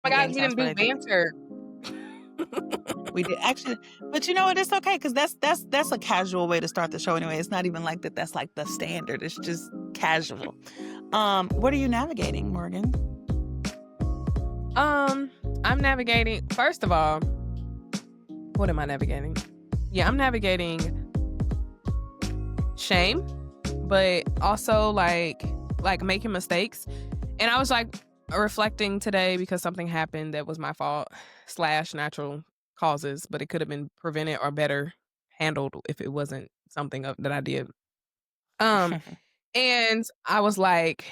my gang God, we signs didn't for do their banter. We did actually, but you know what? It's okay because that's a casual way to start the show anyway. It's not even like that. That's like the standard. It's just casual. What are you navigating, Morgan? I'm navigating. First of all, what am I navigating? Yeah, I'm navigating shame, but also like making mistakes. And I was like reflecting today because something happened that was my fault slash natural causes, but it could have been prevented or better handled if it wasn't something that I did. Um, and I was like,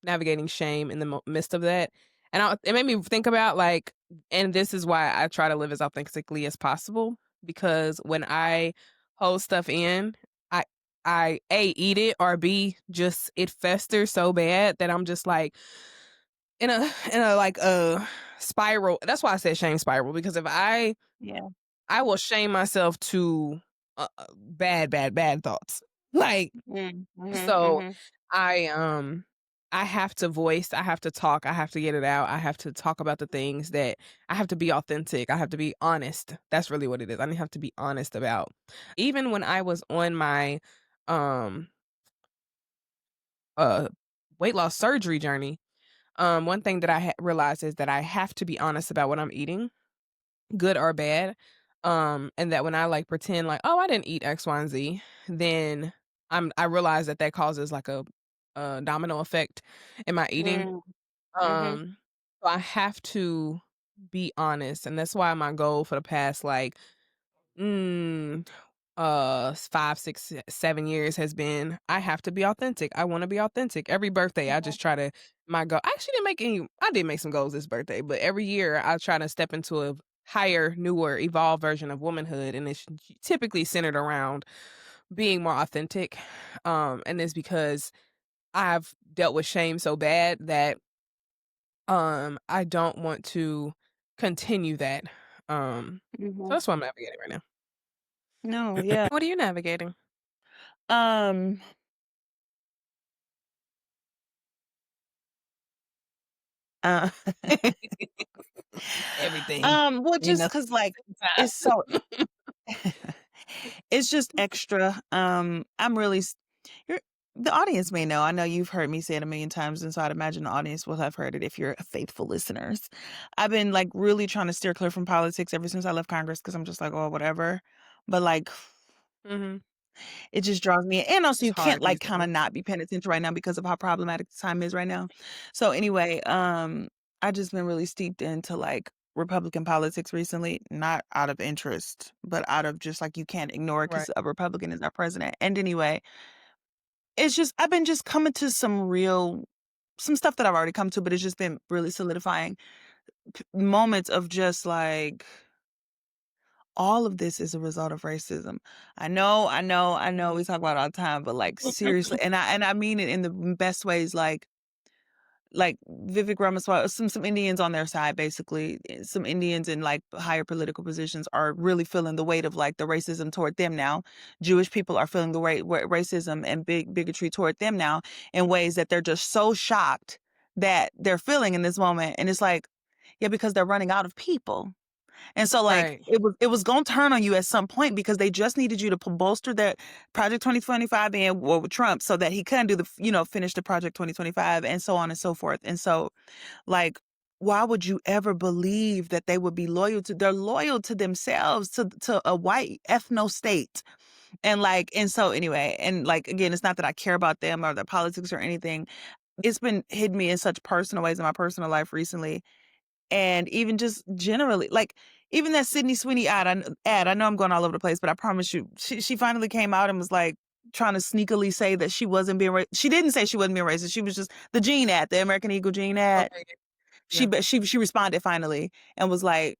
navigating shame in the midst of that. And it made me think about like, and this is why I try to live as authentically as possible, because when I hold stuff in, I, I A, eat it, or B, just it festers so bad that I'm just like in a like a spiral. That's why I said shame spiral, because if Yeah. I will shame myself to bad thoughts. Like, so Mhm. I I have to voice, I have to talk, I have to get it out. I have to talk about the things that I have to be authentic. I have to be honest. That's really what it is. I have to be honest about. Even when I was on my um uh weight loss surgery journey, one thing that I realized is that I have to be honest about what I'm eating, good or bad. And that when I like pretend like, oh, I didn't eat X, Y, and Z, then I realize that that causes like a domino effect in my eating. Mm. Mhm. Um, so I have to be honest, and that's why my goal for the past like Mm, 5, 6, 7 years has been, I have to be authentic. I wanna be authentic. Every birthday, I just try to my goal I actually didn't make any I did make some goals this birthday, but every year I try to step into a higher, newer, evolved version of womanhood, and it's typically centered around being more authentic. And it's because I've dealt with shame so bad that, I don't want to continue that. So Mhm. that's what I'm navigating right now. No, yeah. What are you navigating? Um, uh, Everything. well, Ain't just nothing 'cause, like, at it's so the same time. it's just extra. I'm really you're the audience may know. I know you've heard me say it a million times, and so I'd imagine the audience will have heard it if you're faithful listeners. I've been, like, really trying to steer clear from politics ever since I left Congress because 'cause I'm just like, "Oh, whatever." But, like, Mhm. it just draws me in. And also It's you can't, hard like, these kinda days. not be paying attention right now because of how problematic the time is right now. So, anyway, I just been really steeped into, like, Republican politics recently, not out of interest, but out of just, like, you can't ignore it Right. because a Republican is our president. And anyway, it's just I've been just coming to some stuff that I've already come to, but it's just been really solidifying moments of just, like, all of this is a result of racism. I know we talk about it all the time, but, like, seriously, and I mean it in the best ways, like Vivek Ramaswamy, some Indians on their side, basically, some Indians in, like, higher political positions are really feeling the weight of, like, the racism toward them now. Jewish people are feeling the weight racism and bigotry toward them now in ways that they're just so shocked that they're feeling in this moment, and it's like, yeah, because they're running out of people. And so, like, Right. it was gonna turn on you at some point because they just needed you to bolster that Project 2025 in well, with Trump so that he couldn't do finish the Project 2025 and so on and so forth. And so, like, why would you ever believe that they would be they're loyal to themselves, to a white ethno state. And so anyway, and like again, it's not that I care about them or their politics or anything. It's been hitting me in such personal ways in my personal life recently and even just generally, like, even that Sydney Sweeney I know I'm going all over the place, but I promise you, she finally came out and was, like, trying to sneakily say that she wasn't being she didn't say she wasn't being racist, she was just the Gene ad, the American Eagle Gene ad. Okay. She Yeah. but she responded finally and was like,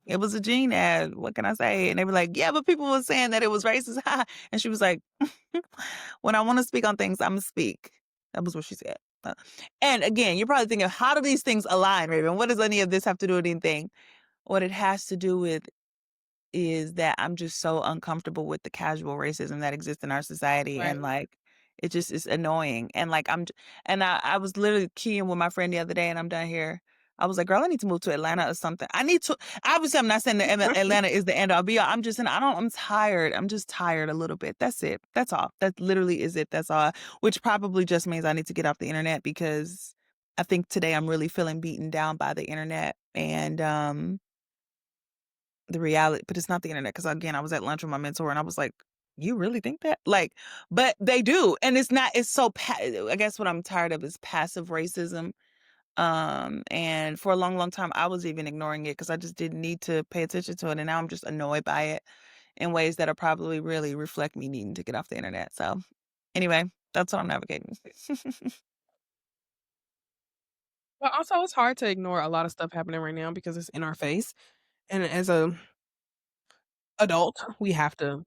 "It was a Gene ad, what can I say?" And they were like, "Yeah, but people were saying that it was racist." And she was like, "When I wanna speak on things, Imma speak." That was what she said. And again, you're probably thinking, "How do these things align, Raven? What does any of this have to do with anything?" What it has to do with is that I'm just so uncomfortable with the casual racism that exists in our society, Right. and, like, it just is annoying, and, like, and I was literally keying with my friend the other day, and I'm done here. I was like, "Girl, I need to move to Atlanta or something. I need to." Obviously, I'm not saying that Atlanta is the end all be all. I'm just saying I'm tired. I'm just tired a little bit. That's it. That's all. That literally is it. That's all. Which probably just means I need to get off the internet because I think today I'm really feeling beaten down by the internet and the reality. But it's not the internet because again, I was at lunch with my mentor and I was like, "You really think that?" Like, but they do, and it's not. It's so. I guess what I'm tired of is passive racism. And for a long, long time, I was even ignoring it because I just didn't need to pay attention to it. And now I'm just annoyed by it in ways that are probably really reflect me needing to get off the internet. So anyway, that's what I'm navigating. But also, it's hard to ignore a lot of stuff happening right now because it's in our face, and as a adult, we have to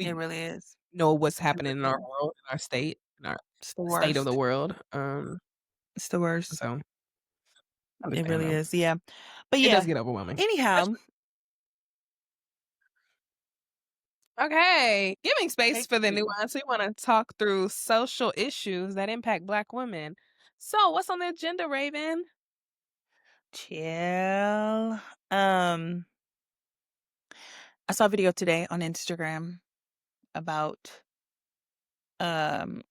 It we really is. know what's It happening in really our is. world, in our state, in our It's the state of the worst. world, It's the worst. so I It understand really though. is. Yeah. But It does yeah. get overwhelming, Anyhow, especially okay, giving space thank for the you. nuance, we wanna talk through social issues that impact Black women. So, what's on the agenda, Raven? Chill. Um, I saw a video today on Instagram about um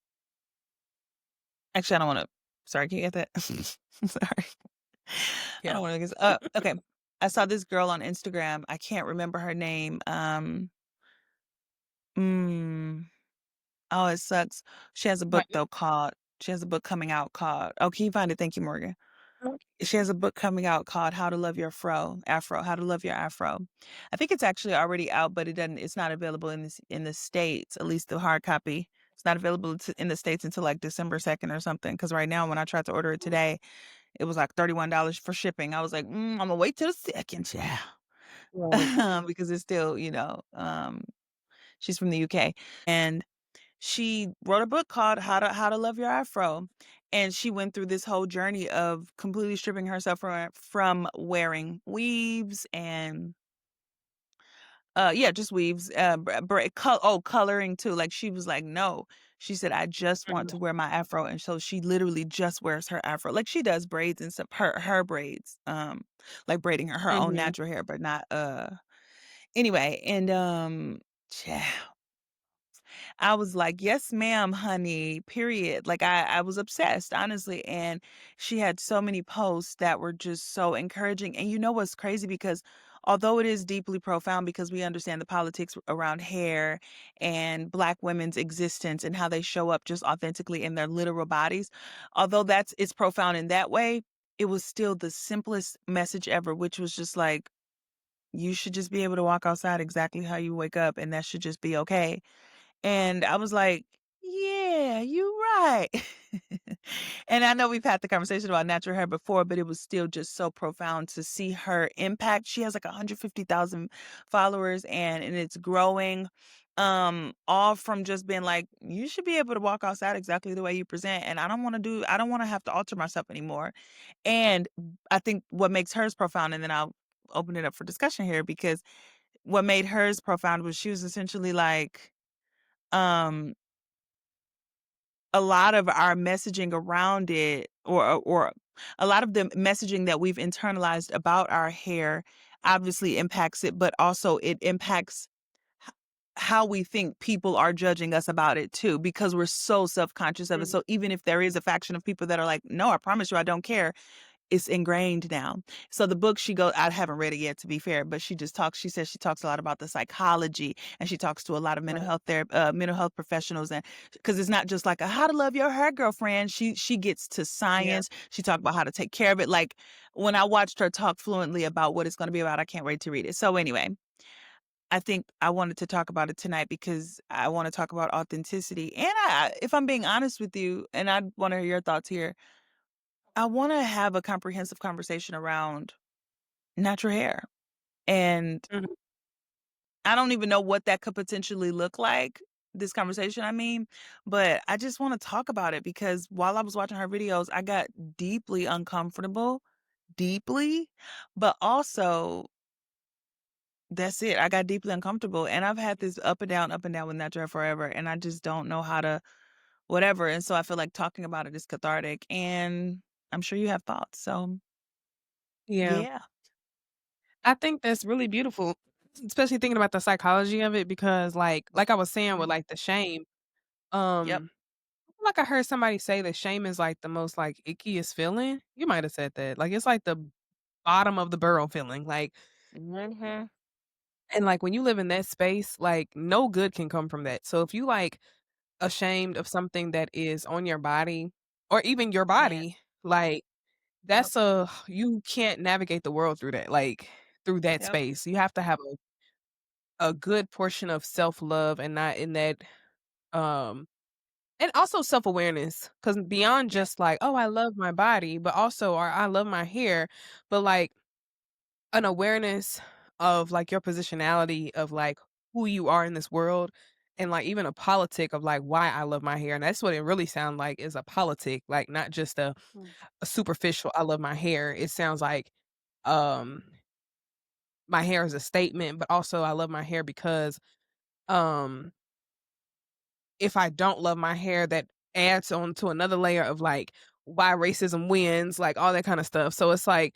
actually I don't wanna sorry, can you get that? Sorry. I don't Yeah. wanna get okay. I saw this girl on Instagram, I can't remember her name, mm, oh, it sucks. She has a book Right. though called she has a book coming out called oh, can you find it? Thank you, Morgan. Okay. She has a book coming out called How to Love Your Afro, How to Love Your Afro. I think it's actually already out, but it's not available in the States, at least the hard copy. It's not available in the States until like December 2nd or something. Because right now, when I tried to order it today, it was like $31 for shipping. I was like, I'm gonna wait till the second, yeah, Right. because it's still, she's from the UK, and she wrote a book called How to Love Your Afro, and she went through this whole journey of completely stripping herself from wearing weaves and yeah, just weaves, coloring too. Like she was like, no, she said, I just want Mhm. to wear my afro, and so she literally just wears her afro. Like she does braids and stuff, her braids, like braiding her own Mhm. natural hair, but not anyway, and I was like, "Yes, ma'am, honey," period. Like, I was obsessed, honestly, and she had so many posts that were just so encouraging, and you know what's crazy? Because although it is deeply profound because we understand the politics around hair and Black women's existence and how they show up just authentically in their literal bodies, although it's profound in that way, it was still the simplest message ever, which was just like, "You should just be able to walk outside exactly how you wake up, and that should just be okay." And I was like, "Yeah, you're right." And I know we've had the conversation about natural hair before, but it was still just so profound to see her impact. She has like 150,000 followers and it's growing. All from just being like, you should be able to walk outside exactly the way you present. And I don't want to have to alter myself anymore. And I think what makes hers profound, and then I'll open it up for discussion here because what made hers profound was she was essentially like, um, a lot of our messaging around it or a lot of the messaging that we've internalized about our hair obviously impacts it, but also it impacts h how we think people are judging us about it too, because we're so self-conscious of it. Mhm. So even if there is a faction of people that are like, "No, I promise you I don't care," it's ingrained now. So the book I haven't read it yet to be fair, but she says she talks a lot about the psychology and she talks to a lot of Right. mental health professionals and because it's not just like a how to love your hair girlfriend. She gets to Yeah. science. She talked about how to take care of it. Like when I watched her talk fluently about what it's going to be about, I can't wait to read it. So anyway, I think I wanted to talk about it tonight because I want to talk about authenticity. And if I'm being honest with you, and I want to hear your thoughts here, I wanna have a comprehensive conversation around natural hair, and Mhm. I don't even know what that could potentially look like, this conversation, I mean, but I just wanna talk about it because while I was watching her videos, I got deeply uncomfortable, deeply, but also that's it, I got deeply uncomfortable, and I've had this up and down with natural hair forever, and I just don't know how to whatever, and so I feel like talking about it is cathartic, and I'm sure you have thoughts, so Yeah. Yeah. I think that's really beautiful, especially thinking about the psychology of it because like I was saying with, Mhm. like, the shame, Yep. I feel like I heard somebody say that shame is, like, the most, like, ickiest feeling. You might have said that. Like, it's like the bottom of the barrel feeling, like Mhm. and, like, when you live in that space, like, no good can come from that. So if you, like, ashamed of something that is on your body or even your Man. body, like, Yep. that's a you can't navigate the world through that, like, through that Yep. space. You have to have a good portion of self-love and not in that, um and also self-awareness, because beyond Yep. just like, "Oh, I love my body," but also, or, "I love my hair," but, like, an awareness of, like, your positionality of, like, who you are in this world, and, like, even a politic of, like, why I love my hair, and that's what it really sound like is a politic, like, not just Mm. a superficial, "I love my hair." It sounds like, um, my hair is a statement, but also I love my hair because, um, if I don't love my hair, that adds on to another layer of, like, why racism wins, like, all that kinda stuff. So it's like,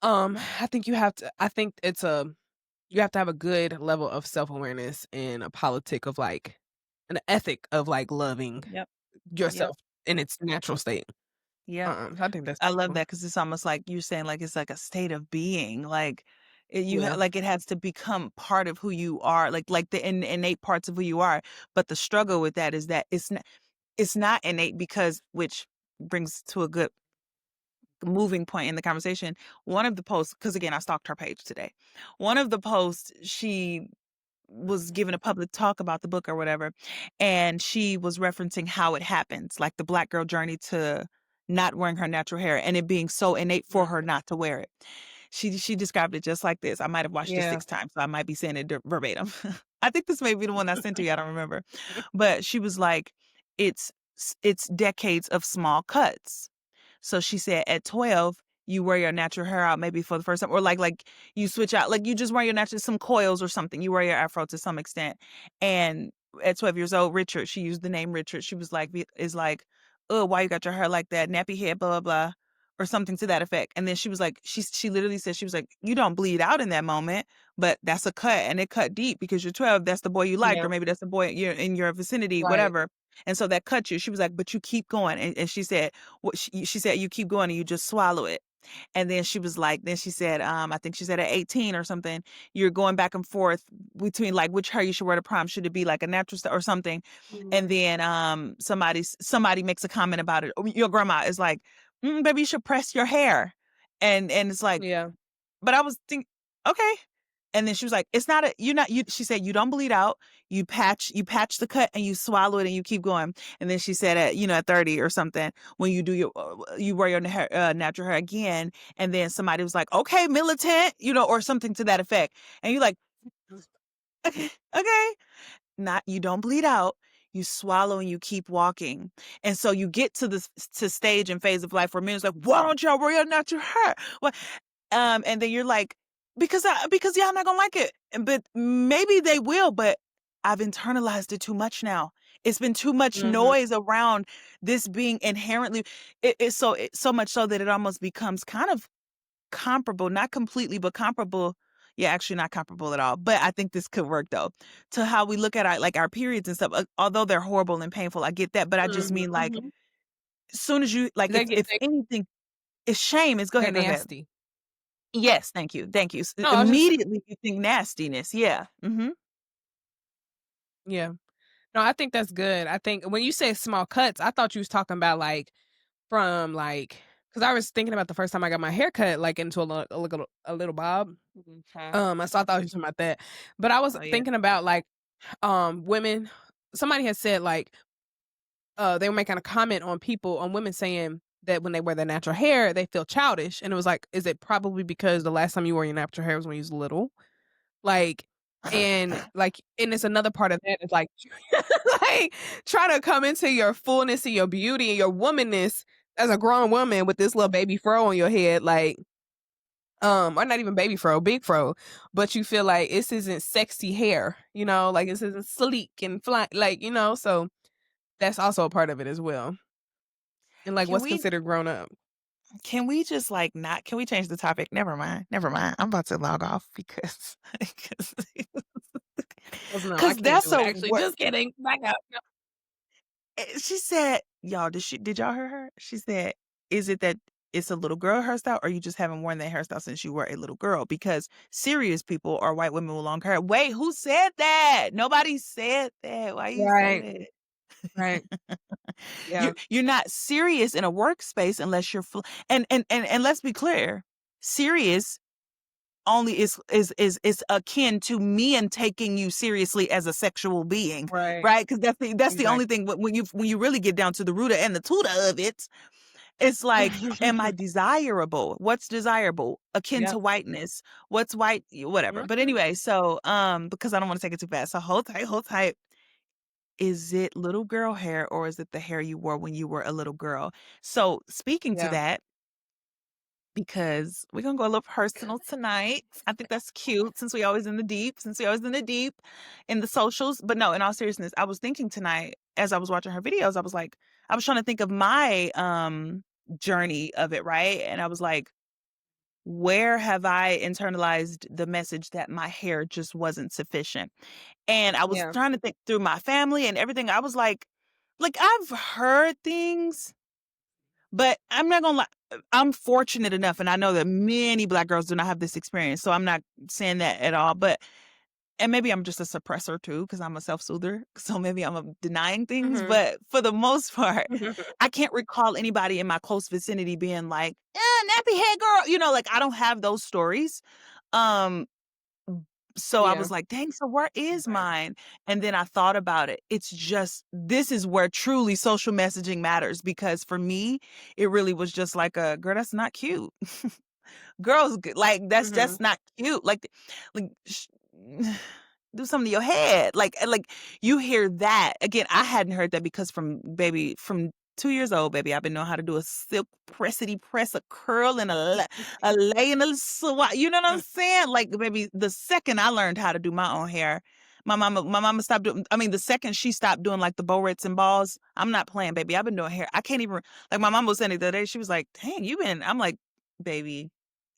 I think it's a you have to have a good level of self-awareness and a politic of, like an ethic of, like, loving Yep. Yep. yourself in its natural state. Yep. I think that's I love beautiful. that because it's almost like you're saying, like, it's like a state of being, like, Yeah. like, it has to become part of who you are, like, the innate parts of who you are, but the struggle with that is that it's not innate because which brings to a good moving point in the conversation. One of the posts, because again, I stalked her page today. One of the posts, she was giving a public talk about the book or whatever, and she was referencing how it happens, like the Black girl journey to not wearing her natural hair and it being so innate for her Mhm. not to wear it. She described it just like this. I might have watched it Yeah. 6 times, so I might be saying it verbatim. I think this may be the one I sent to you, I don't remember. But she was like, it's decades of small cuts. So she said at 12, you wear your natural hair out maybe for the first time, or like you switch out, like you just wear your natural some coils or something. You wear your afro to some extent. And at 12 years old, Richard, she used the name Richard. She was like, is like, oh, why you got your hair like that? Nappy head, blah, blah, blah. Or something to that effect. And then she was like, she literally said, she was like, you don't bleed out in that moment, but that's a cut and it cut deep because you're 12. That's the boy you liked, Yeah. or maybe that's the boy you're in your vicinity, Right. whatever. And so that cut you. She was like, but you keep going. And she said, what she said, you keep going and you just swallow it. And then she was like, then she said, I think she said at 18 or something, you're going back and forth between like which hair you should wear to prom. Should it be like a natural or something? Mhm. And then somebody makes a comment about it. Your grandma is like, baby, you should press your hair. And it's like, Yeah. but I was thinking, okay. And then she was like, "It's not a you're not you." She said, "You don't bleed out. You patch the cut and you swallow it and you keep going." And then she said, at 30 or something, when you do you wear your hair, natural hair again, and then somebody was like, "Okay, militant," or something to that effect, and you're like, "Okay, okay." Not you don't bleed out. You swallow and you keep walking. And so you get to this to stage and phase of life where men is like, why don't y'all wear your natural hair? And then you're like, because y'all not gonna like it. But maybe they will, but I've internalized it too much now. It's been too much Mhm. noise around this being inherently it's so much so that it almost becomes kind of comparable, not completely, but comparable. Yeah, actually not comparable at all. But I think this could work though, to how we look at our periods and stuff. Although they're horrible and painful, I get that. But I just Mhm. mean like, Mhm. as soon as you like, They get if anything, it's shame. Is go they're ahead, go ahead. nasty. Yes, thank you, thank you. No, I was just Immediately you think nastiness. Yeah. Mm-hmm. yeah. No, I think that's good. I think when you say small cuts, I thought you was talking about, like, from, like, because I was thinking about the first time I got my hair cut, like, into a little bob. Okay. So I thought you was talking about that. But I was Oh yeah. thinking about, like, women somebody had said, like, they were making a comment on women saying that when they wear their natural hair, they feel childish, and it was like, is it probably because the last time you wore your natural hair was when you was little? Like, and it's another part of that is, like, like, trying to come into your fullness and your beauty and your womanness as a grown woman with this little baby fro on your head, like, or not even baby fro, big fro, but you feel like this isn't sexy hair, like, this isn't sleek and fly like, so that's also a part of it as well, and, like, Can what's we considered grown up. Can we just, like, not can we change the topic? Never mind, never mind. I'm about to log off because because 'Cause no, I 'cause can't that's do it. a Actually, word. just kidding. Back up. No. She said y'all, did y'all hear her? She said, "Is it that it's a little girl hairstyle, or you just haven't worn that hairstyle since you were a little girl? Because serious people are white women with long hair." Wait, who said that? Nobody said that. Why you say Right, that? right. You're Yeah, you're not serious in a workspace unless you're and let's be clear, serious only is akin to me and taking you seriously as a sexual being, right. right? Because that's the only Exactly. thing when you really get down to the rooter and the tutor of it, it's like, am I desirable? What's desirable? Akin Yep. to whiteness. What's white? Whatever. But Mhm. anyway, so because I don't want to take it too fast. So hold tight, hold tight. Is it little girl hair or is it the hair you wore when you were a little girl? So speaking to Yeah. that, because we're gonna go a little personal tonight. I think that's cute since we always in the deep, in the socials. But no, in all seriousness, I was thinking tonight as I was watching her videos, I was trying to think of my journey of it, right? And I was like, where have I internalized the message that my hair just wasn't sufficient? And I was Yeah. trying to think through my family and everything. I was like I've heard things, but I'm not gonna lie, I'm fortunate enough, and I know that many Black girls do not have this experience, so I'm not saying that at all, but and maybe I'm just a suppressor too, because 'cause I'm a self-soother, so maybe I'm, denying things, Mhm. but for the most part, I can't recall anybody in my close vicinity being like, nappy head girl," like, I don't have those stories, um, so I Yeah. was like, "Dang, so where is Right. mine?" And then I thought about it. It's just this is where truly social messaging matters because for me, it really was just like a, "Girl, that's not cute." Girls like, Mhm. that's not cute. Like, do something to your head. Like, you hear that. Again, I hadn't heard that because from 2 years old, baby, I've been knowing how to do a silk pressity press, a curl, and a lay, and a swat. You know what I'm saying? Like, baby, the second I learned how to do my own hair, my mama stopped doing I mean, the second she stopped doing, like, the Bow-Rits and balls, I'm not playing, baby. I've been doing hair. I can't even like, my mom was saying it the other day, she was like, "Dang, you been" I'm like, "Baby,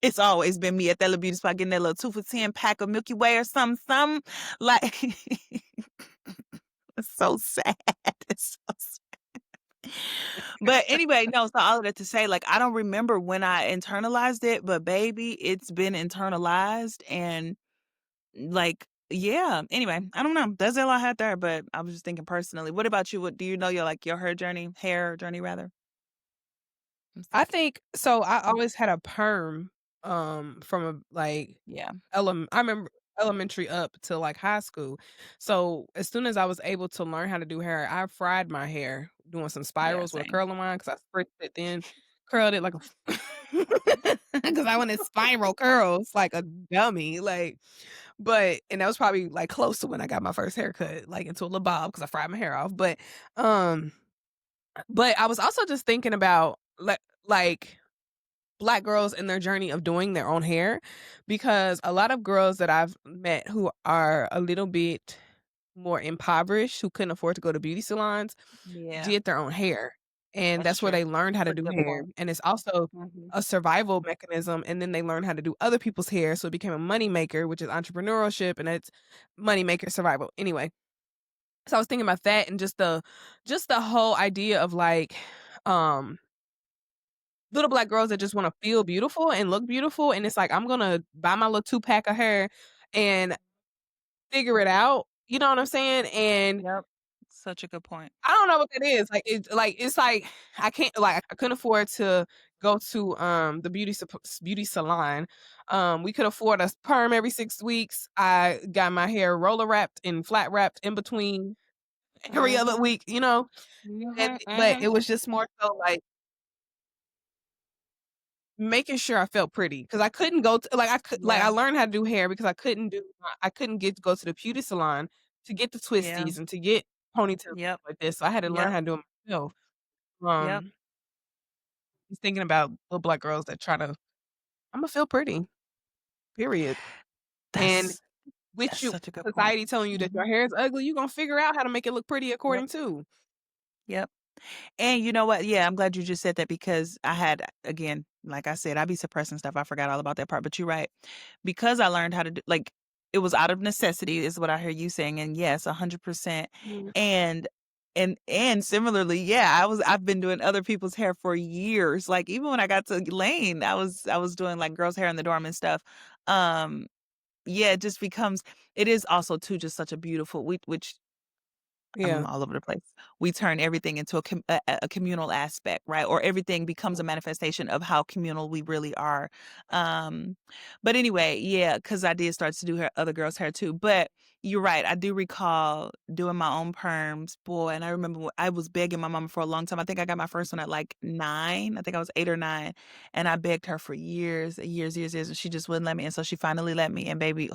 it's always been me at that little beauty spot getting that little 2 for 10 pack of Milky Way or something." Like, it's so sad. It's so sad. But anyway, no, so all of that to say, like, I don't remember when I internalized it, but baby, it's been internalized and, like, yeah. Anyway, I don't know. That's all I had there, but I was just thinking personally. What about you? What do you know your hair journey rather? I'm I sorry. think so I always had a perm, from a, like, Yeah. I remember elementary up to, like, high school. So, as soon as I was able to learn how to do hair, I fried my hair doing some Yeah, spirals with a same. curling iron because I spritzed it, then curled it like a because I wanted spiral curls like a dummy, like but and that was probably, like, close to when I got my first haircut, like, into a little bob because I fried my hair off, um but I was also just thinking about, like Black girls in their journey of doing their own hair, because a lot of girls that I've met who are a little bit more impoverished, who couldn't afford to go to beauty salons, Yeah, did their own hair, and that's that's where true. they learned how That's to a do good hair, point. and it's also Mhm. a survival mechanism, and then they learned how to do other people's hair, so it became a money maker, which is entrepreneurship, and it's money maker survival. Anyway, so I was thinking about that and just the whole idea of, like, um little Black girls that just wanna feel beautiful and look beautiful, and it's like, I'm gonna buy my little 2-pack of hair and figure it out, you know what I'm saying? And Yep. Such a good point. I don't know what that is, it's like, I can't like, I couldn't afford to go to, the beauty salon. We could afford a perm every 6 weeks. I got my hair roller wrapped and flat wrapped in between every other Mhm. week, you know? And Mhm, but mhm. it was just more so like making sure I felt pretty, because I couldn't go to I Yeah, learned how to do hair because I couldn't get to go to the beauty salon to get the yeah. twisties and to get ponytails Yep, like this, so I had to learn yep, how to do it myself. yep. Um, just thinking about little Black girls that try to Imma feel pretty, period, and That's with that's you such a good point. society telling you that your Mhm. hair is ugly, you gonna figure out how to make it look pretty Yep, according to. yep. And you know what? Yeah, I'm glad you just said that because I had, again, like I said, I be suppressing stuff. I forgot all about that part, but you're right. Because I learned how to do, like, it was out of necessity, is what I hear you saying. And yes, 100%. Mhm. And and similarly, yeah, I've been doing other people's hair for years. Like even when I got to Lane, I was doing like girls' hair in the dorm and stuff. Um, yeah, it just becomes, it is also too just such a beautiful, which I'm Yeah. all over the place. We turn everything into a communal aspect, right? Or everything becomes a manifestation of how communal we really are. Um, but anyway, yeah, because I did start to do hair, other girls' hair too. But you're right. I do recall doing my own perms, boy. And I remember I was begging my mama for a long time. I think I got my first one at like 9. I think I was 8 or 9, and I begged her for years, years, years, years, and she just wouldn't let me. And so she finally let me. And baby,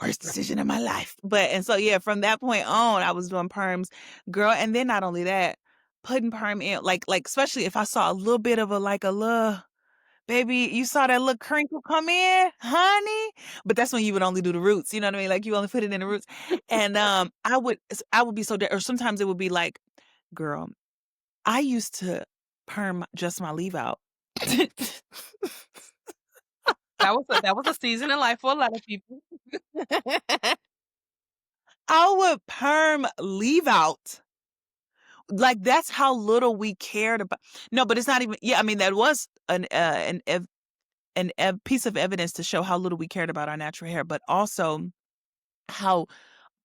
worst decision of my life. But and so yeah, from that point on, I was doing perms, girl. And then not only that, putting perm in, like especially if I saw a little bit of a like a little baby, you saw that little crinkle come in, honey. But that's when you would only do the roots. You know what I mean? Like you only put it in the roots. And I would be so or sometimes it would be like, girl, I used to perm just my leave out. That was a season in life for a lot of people. I would perm leave out. Like, that's how little we cared about. No, but it's not even, yeah, I mean, that was an piece of evidence to show how little we cared about our natural hair, but also how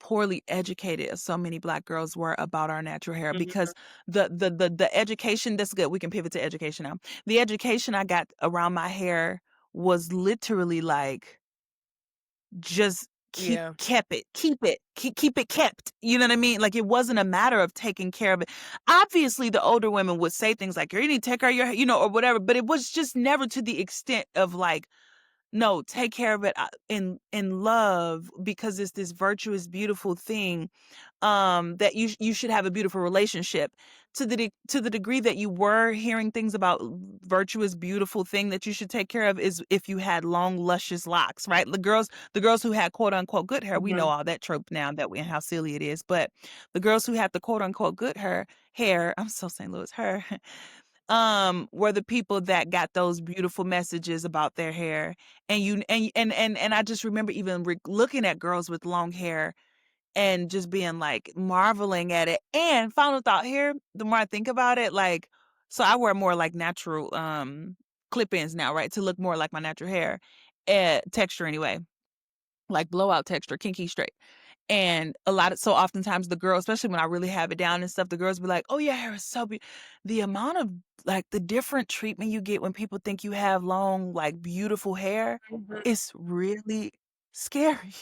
poorly educated so many Black girls were about our natural hair Mhm. because the education that's good, we can pivot to education now. The education I got around my hair was literally like just Yeah. keep it kept. You know what I mean? Like it wasn't a matter of taking care of it. Obviously, the older women would say things like, "You need to take care of your, or whatever," but it was just never to the extent of like, no, take care of it in love because it's this virtuous, beautiful thing that you should have a beautiful relationship. To the degree that you were hearing things about virtuous, beautiful thing that you should take care of is if you had long, luscious locks, right? The girls who had quote unquote good hair, we know Mhm. all that trope now that we and how silly it is. But the girls who had the quote unquote good hair, I'm so St. Louis, her, were the people that got those beautiful messages about their hair. And I just remember even looking at girls with long hair and just being like marveling at it. And final thought here, the more I think about it, like, so I wear more like natural clip-ins now, right? To look more like my natural hair texture anyway, like blowout texture, kinky straight. And so oftentimes the girl, especially when I really have it down and stuff, the girls be like, "Oh, your hair is so beautiful." The amount of like the different treatment you get when people think you have long, like beautiful hair Mhm. is really scary.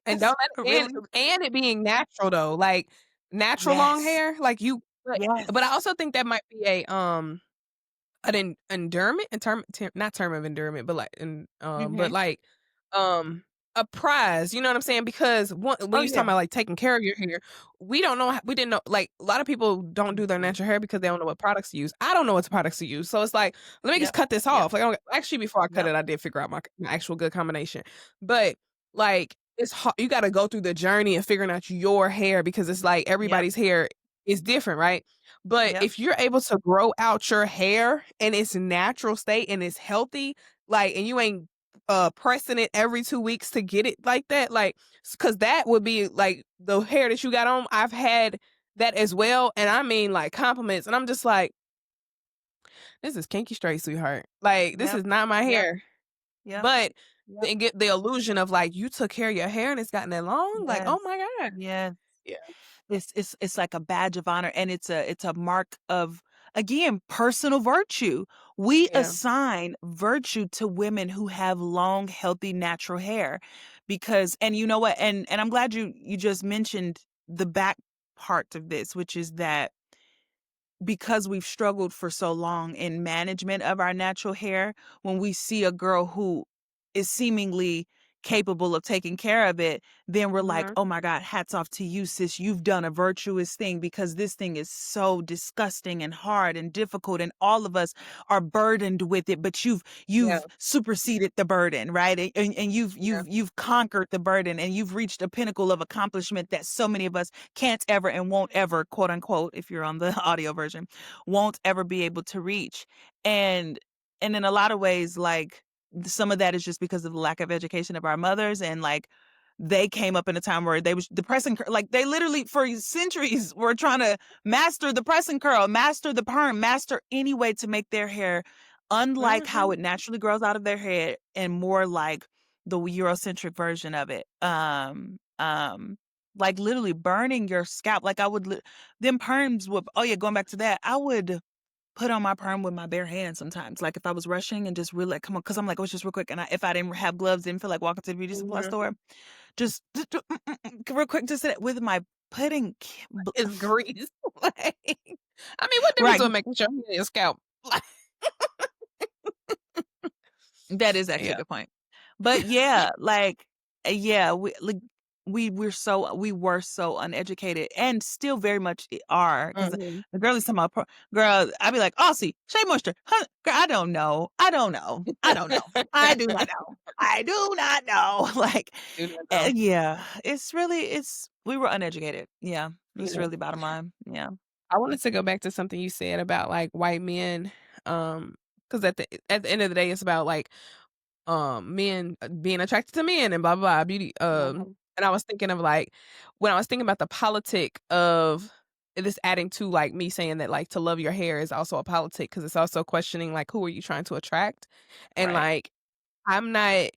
And It's don't let really and it being natural though, like, natural long yes. hair, like, you but I Yes. also think that might be an endearment in not term of endearment, but like but Mhm. like, um, a prize, you know what I'm saying? Because when Oh, you yeah. talking about, like, taking care of your hair, we didn't know like, a lot of people don't do their Mhm. natural hair because they don't know what products to use. I don't know what products to use, so it's like, "Let me just Yep. cut this Yep. off." Like, actually, before I cut Yep. it, I did figure out my actual good combination. But, like, it's you gotta go through the journey of figuring out your hair because it's like Yep. everybody's hair is different, right? But Yep. if you're able to grow out your hair in its natural state and it's healthy, like, and you ain't, pressing it every 2 weeks to get it like that, like, because that would be like the hair that you got on, I've had that as well, and I mean, like, compliments, and I'm just like, "This is kinky straight, sweetheart. Like, this Yep. is not my Yep. hair." Yep. But Yep. they get the illusion of, like, you took care of your hair and it's gotten that long? Like, Yes. "Oh my god." Yes. Yeah. It's like a badge of honor, and it's a mark of, again, personal virtue. We Yeah. assign virtue to women who have long, healthy, natural hair because, and you know what? And I'm glad you just mentioned the back part of this, which is that because we've struggled for so long in management of our natural hair, when we see a girl who is seemingly capable of taking care of it, then we're like, Mhm. "Oh my god, hats off to you, sis. You've done a virtuous thing because this thing is so disgusting and hard and difficult, and all of us are burdened with it, but Yeah, you've superseded the burden, right? And yeah. you've conquered the burden, and you've reached a pinnacle of accomplishment that so many of us can't ever and won't ever, quote unquote, if you're on the audio version, won't ever be able to reach." And in a lot of ways, like, some of that is just because of the lack of education of our mothers, and, like, they came up in a time where they was the press and like, they literally for centuries were trying to master the press and curl, master the perm, master any way to make their hair unlike how Mhm. it naturally grows out of their head and more like the Eurocentric version of it. Like, literally burning your scalp. Like, I would them perms would, oh yeah, going back to that, I would put on my perm with my bare hands sometimes. Like, if I was rushing and just really like, come on, because I'm like, oh, it's just real quick. And if I didn't have gloves, didn't feel like walking to the beauty supply Mhm. store, just real quick, just with my putting It's grease. Like, I mean, what difference right. will it make with your hair and your scalp? Like, That is actually a yeah. good point. But yeah, like, yeah, we were so uneducated and still very much are, because Mhm. the girl is talking about girl, I'd be like, "Aussie, shea moisture." Huh, girl, I don't know. I don't know. I don't know. I do not know. I do not know. Like, Do not know. yeah, it's we were uneducated. Yeah, that's Yeah. really bottom line. Yeah. I wanted to go back to something you said about, like, white men, because at the end of the day, it's about, like, men, being attracted to men and blah, blah, blah, beauty, Mhm. and I was thinking of, like, when I was thinking about the politic of this adding to, like, me saying that, like, to love your hair is also a politic because it's also questioning, like, who are you trying to attract? And, Right. like, I'm not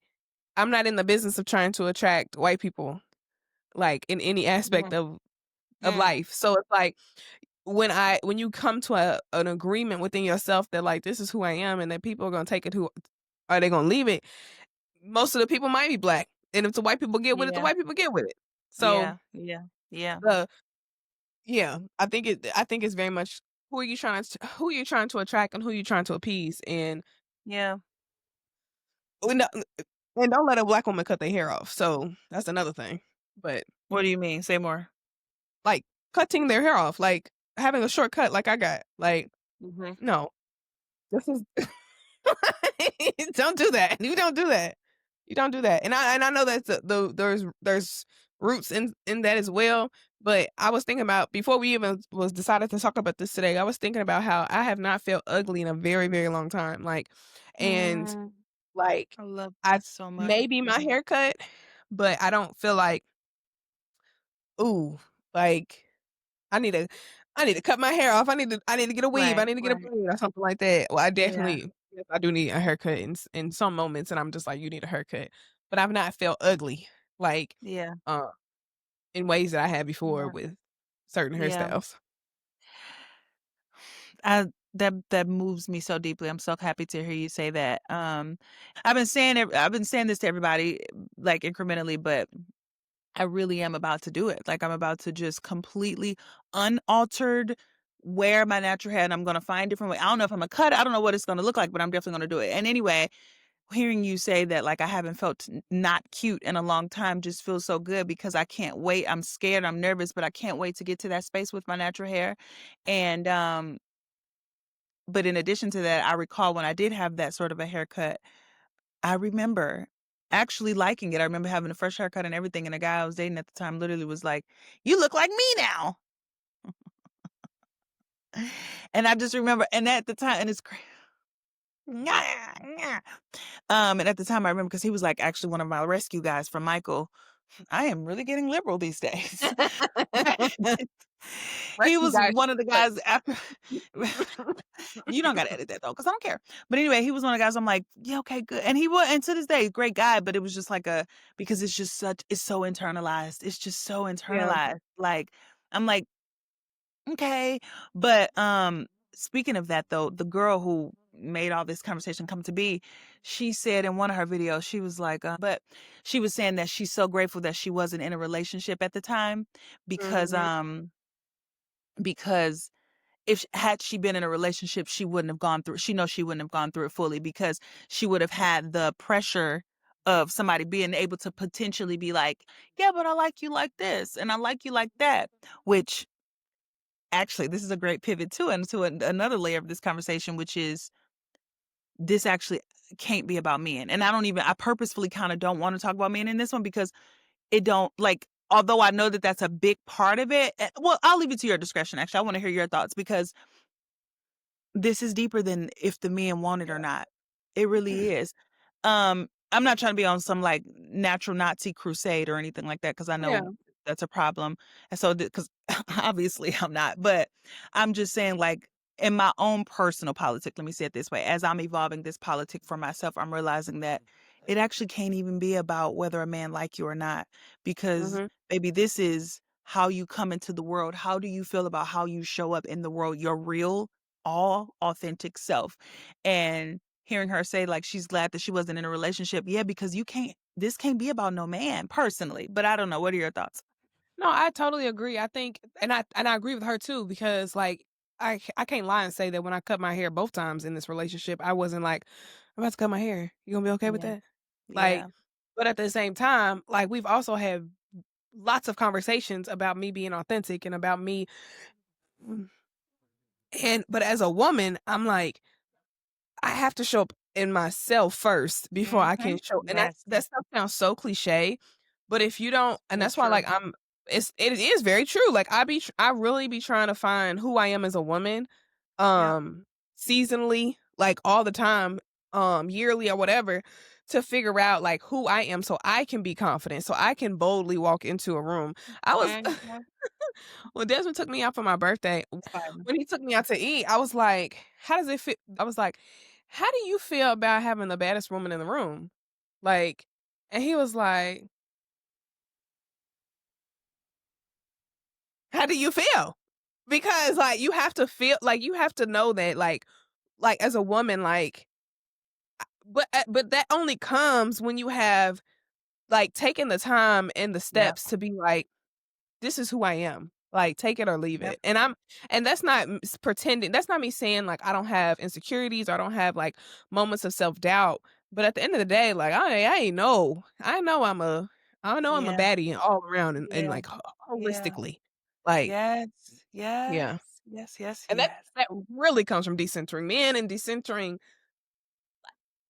I'm not in the business of trying to attract white people, like, in any aspect Mhm. of Mm. life. So it's like when you come to an agreement within yourself that, like, this is who I am and that people are gonna take it, who are they gonna leave it, most of the people might be black, and if the white people get with it, the Yeah. white people get with it. So, Yeah. Yeah. Yeah. the yeah, I think it's very much who are you trying to attract and who you trying to appease, and Yeah. we no and don't let a black woman cut their hair off, so that's another thing. But, What do you mean? Say more. like, cutting their hair off, like, having a short cut like I got, like, Mhm. no. This is don't do that. You don't do that. You don't do that. And I know that's there's roots in that as well. But I was thinking about before we even was decided to talk about this today. I was thinking about how I have not felt ugly in a very very long time. Like, and Mm, like I love I that so much. maybe my haircut, but I don't feel like ooh like I need to I need to cut my hair off. I need to get a weave. I Right, need to get a right. braid or something like that. Well, I Yeah, definitely yes, I do need a haircut in some moments, and I'm just like, "You need a haircut." But I've not felt ugly, like, yeah, uh, in ways that I had before yeah, with certain yeah. hairstyles. I that moves me so deeply. I'm so happy to hear you say that. I've been saying this to everybody, like, incrementally, but I really am about to do it. Like, I'm about to just completely unaltered wear my natural hair, and I'm gonna find different way. I don't know if I'm gonna cut it. I don't know what it's gonna look like, but I'm definitely gonna do it. And anyway, hearing you say that, like, I haven't felt not cute in a long time just feels so good because I can't wait. I'm scared, I'm nervous, but I can't wait to get to that space with my natural hair. And but in addition to that, I recall when I did have that sort of a haircut, I remember actually liking it. I remember having a fresh haircut and everything, and the guy I was dating at the time literally was like, "You look like me now." And I just remember, and at the time, and it's crazy. And at the time I remember because he was like actually one of my rescue guys from Michael. I am really getting liberal these days. He Rescue was guys one of the but guys after you don't gotta edit that though, because I don't care. But anyway, he was one of the guys I'm like, "Yeah, okay, good." And he was, and to this day, great guy, but it was just like a, because it's just such, it's so internalized. It's just so yeah. internalized. Like, I'm like, "Okay." But, speaking of that though, the girl who made all this conversation come to be, she said in one of her videos, she was like, but she was saying that she's so grateful that she wasn't in a relationship at the time because, Mhm. because if had she been in a relationship, she wouldn't have gone through, she knows she wouldn't have gone through it fully because she would have had the pressure of somebody being able to potentially be like, "Yeah, but I like you like this, and I like you like that," which actually, this is a great pivot too, and to another layer of this conversation, which is this actually can't be about men. And I purposefully kind of don't want to talk about men in this one because it don't like, although I know that that's a big part of it. Well, I'll leave it to your discretion. Actually, I want to hear your thoughts because this is deeper than if the men want it or not. It really is. I'm not trying to be on some, like, natural Nazi crusade or anything like that because I Yeah. know that's a problem, and so because obviously I'm not, but I'm just saying, like, in my own personal politic, let me say it this way, as I'm evolving this politic for myself, I'm realizing that it actually can't even be about whether a man like you or not, because, Mhm. baby, this is how you come into the world. How do you feel about how you show up in the world, your real all authentic self. And hearing her say like she's glad that she wasn't in a relationship. Yeah, because this can't be about no man personally. But I don't know. What are your thoughts? No, I totally agree. I think and I agree with her too because, like, I can't lie and say that when I cut my hair both times in this relationship, I wasn't like, "I'm about to cut my hair. You gonna be okay with Yeah. that?" Like, Yeah. but at the same time, like, we've also had lots of conversations about me being authentic and about me mm, and but as a woman, I'm like, I have to show up in myself first before I can Mhm. show and Yes. that stuff sounds so cliche, but if you don't and So that's why, true. like, it is very true, like, I really be trying to find who I am as a woman, Yep. um, seasonally, like, all the time, yearly or whatever, to figure out, like, who I am so I can be confident, so I can boldly walk into a room. I was Mhm. when Desmond took me out for my birthday, That's fine. when he took me out to eat, I was like, "How does it feel?" I was like, "How do you feel about having the baddest woman in the room?" Like, and he was like, "How do you feel?" Because, like, you have to feel like, you have to know that, like, as a woman, like but that only comes when you have, like, taken the time and the Yep. steps to be like, this is who I am. Like, take it or leave Yep. it. And that's not pretending. That's not me saying like I don't have insecurities or I don't have like moments of self-doubt. But at the end of the day, like I know I'm a Yeah. baddie all around and Yeah. like Yeah. holistically. Like, Yes. Yes. yeah. Yes. Yes. And that Yes. that really comes from decentering men and decentering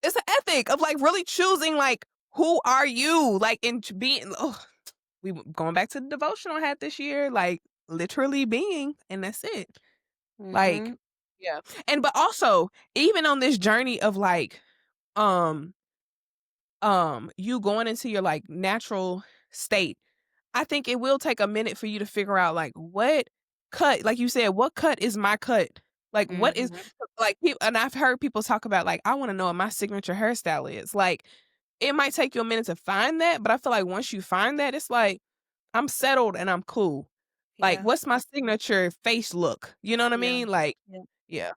it's an ethic of like really choosing like who are you? Like in being going back to the devotional I had this year, like, literally being, and that's it. Like Mhm. yeah. And but also, even on this journey of, like, um, you going into your, like, natural state, I think it will take a minute for you to figure out, like, what cut like you said, what cut is my cut? Like, what is Mhm. like, peop and I've heard people talk about, like, "I wanna know what my signature hairstyle is." Like, it might take you a minute to find that, but I feel like once you find that, it's like I'm settled and I'm cool. Like, Yeah. what's my signature face look? You know what I Yeah. mean? Like, Yeah. yeah.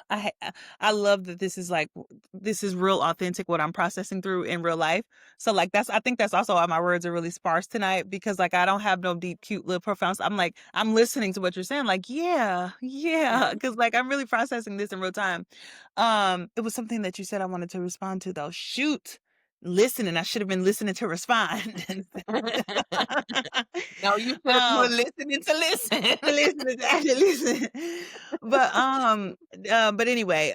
I love that this is like this is real authentic what I'm processing through in real life. So like I think that's also why my words are really sparse tonight because like I don't have no deep, cute little profound. I'm like I'm listening to what you're saying. Like yeah, yeah, Mhm. because like I'm really processing this in real time. It was something that you said I wanted to respond to though. Shoot, listening. I should have been listening to respond. No, you should have been um, listening to listen. Listen, actually listen. But, but anyway,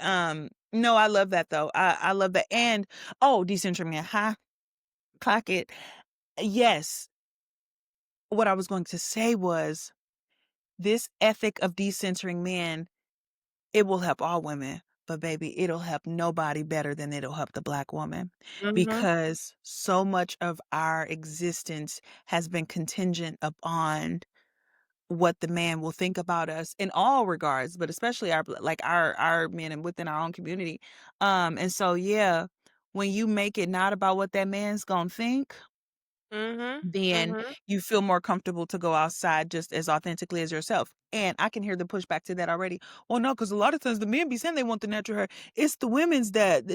no, I love that though. I love that. And oh, decentering man, huh? Clock it. Yes. What I was going to say was this ethic of decentering men, it will help all women, but baby, it'll help nobody better than it'll help the black woman Mhm, because so much of our existence has been contingent upon what the man will think about us in all regards, but especially our men and within our own community. And so yeah, when you make it not about what that man's gonna think, mhm, then mhm. you feel more comfortable to go outside just as authentically as yourself. And I can hear the pushback to that already. Well, no, because a lot of times the men be saying they want the natural hair. It's the women's that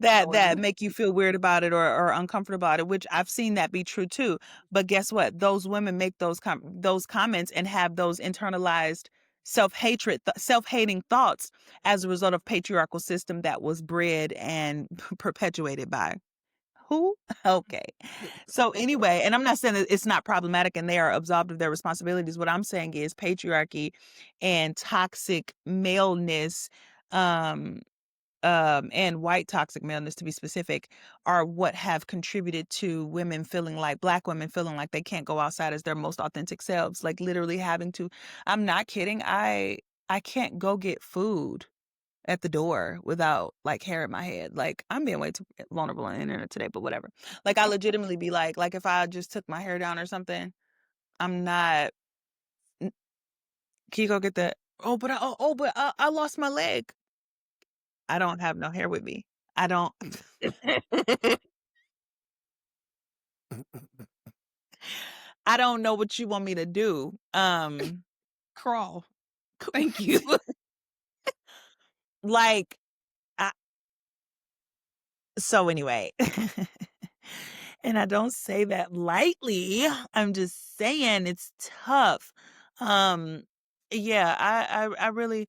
Lord. make you feel weird about it or uncomfortable about it, which I've seen that be true too. But guess what? Those women make those comments and have those internalized self-hating thoughts as a result of patriarchal system that was bred and perpetuated by who? Okay. So anyway, and I'm not saying that it's not problematic and they are absolved of their responsibilities. What I'm saying is patriarchy and toxic maleness, um, and white toxic maleness to be specific, are what have contributed to women feeling like Black women feeling like they can't go outside as their most authentic selves, like literally having to. I'm not kidding. I can't go get food at the door without like hair in my head. Like I'm being way too vulnerable on the internet today, but whatever. Like I legitimately be like if I just took my hair down or something, I'm not. "N- Can you go get that? I lost my leg. I don't have no hair with me. I don't. I don't know what you want me to do. Crawl. Thank you. Like I, so anyway. And I don't say that lightly. I'm just saying it's tough. Um, yeah, I really,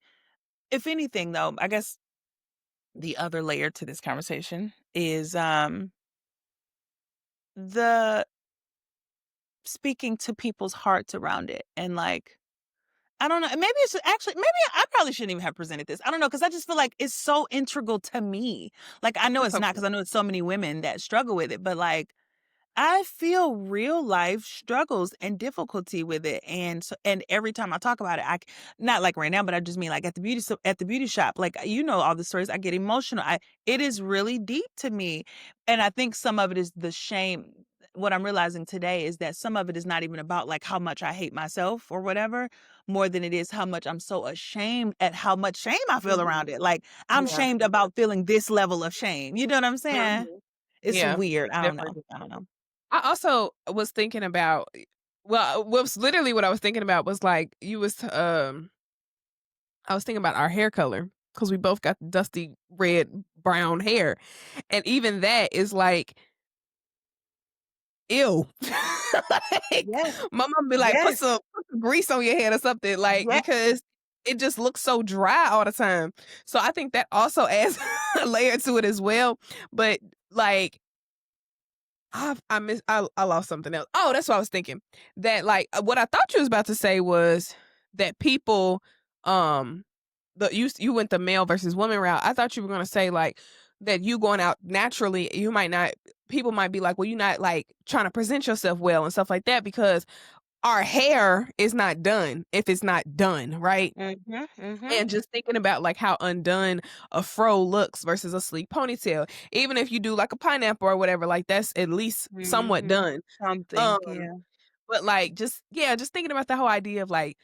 if anything though, I guess the other layer to this conversation is the speaking to people's hearts around it and like I don't know. Maybe it's actually maybe I probably shouldn't even have presented this. I don't know because I just feel like it's so integral to me. Like I know It's it's not okay. because I know it's so many women that struggle with it, but like I feel real life struggles and difficulty with it, and every time I talk about it, not like right now, but I just mean like at the beauty shop, like you know all the stories. I get emotional. It is really deep to me, and I think some of it is the shame. What I'm realizing today is that some of it is not even about like how much I hate myself or whatever, more than it is how much I'm so ashamed at how much shame I feel Mhm. around it. Like I'm Yeah. shamed about feeling this level of shame. You know what I'm saying? Mhm. It's Yeah. weird. It's I don't know. different. I don't know. I also was thinking about well, was literally what I was thinking about was like you was I was thinking about our hair color because we both got dusty red brown hair. And even that is like, ew. Like, Yes, my mom be like, yes, put some grease on your head or something, like, yeah, because it just looks so dry all the time. So I think that also adds a layer to it as well. But like I lost something else. Oh, that's what I was thinking. That like what I thought you was about to say was that people um you went the male versus woman route. I thought you were gonna say like that you going out naturally, you might not people might be like, well, you're not like trying to present yourself well and stuff like that because our hair is not done if it's not done, right? mhm, mhm, And just thinking about, like, how undone a fro looks versus a sleek ponytail. Even if you do, like, a pineapple or whatever, like, that's at least somewhat mhm, done. something, Um, yeah, but, like, just thinking about the whole idea of, like,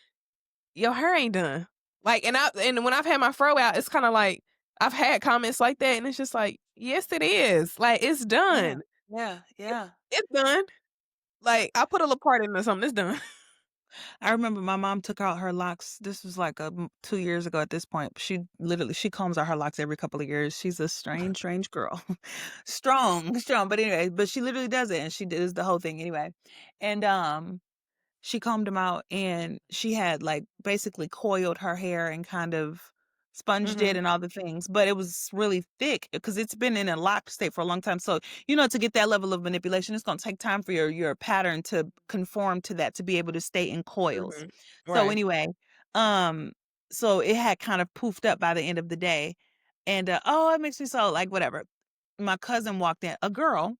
your hair ain't done. Like, and when I've had my fro out, it's kinda like I've had comments like that, and it's just like, "Yes, it is." Like, it's yeah, done. yeah, yeah. It's done. Like, I put a little part in or something, it's done. I remember my mom took out her locks, this was like, 2 years ago at this point. She combs out her locks every couple of years. She's a strange, strange girl. Strong, strong, but anyway, but she literally does it, and she does the whole thing anyway. And, she combed them out and she had like basically coiled her hair and kind of sponged it Mhm, and all the things, but it was really thick because it's been in a locked state for a long time. So, to get that level of manipulation, it's going to take time for your pattern to conform to that to be able to stay in coils. mhm. So Right. anyway, um so it had kind of poofed up by the end of the day. And oh, it makes me so like whatever. My cousin walked in, a girl,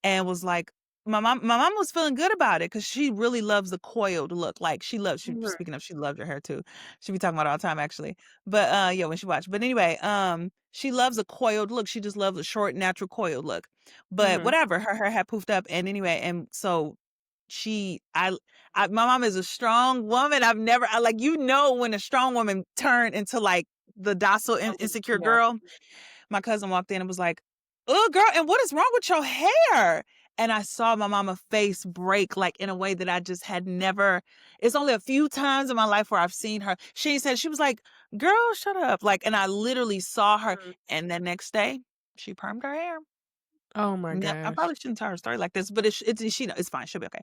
and was like my mom was feeling good about it because she really loves the coiled look, like, Mhm, speaking of, she loved her hair too. She be talking about it all the time, actually. But, yeah, when she watched. But anyway, she loves a coiled look, she just loves a short, natural coiled look. But mhm. whatever, her hair had poofed up, and anyway, and so she my mom is a strong woman. Like, when a strong woman turn into, like, the docile, insecure Yeah. girl. My cousin walked in and was like, "Oh, girl, and what is wrong with your hair?" And I saw my mama face break, like, in a way that I just had never. It's only a few times in my life where I've seen her. She was like, "Girl, shut up." Like, and I literally saw her, Mhm. and the next day, she permed her hair. Oh my Yep, I gosh. probably shouldn't tell her story like this, but it's fine, she'll be okay.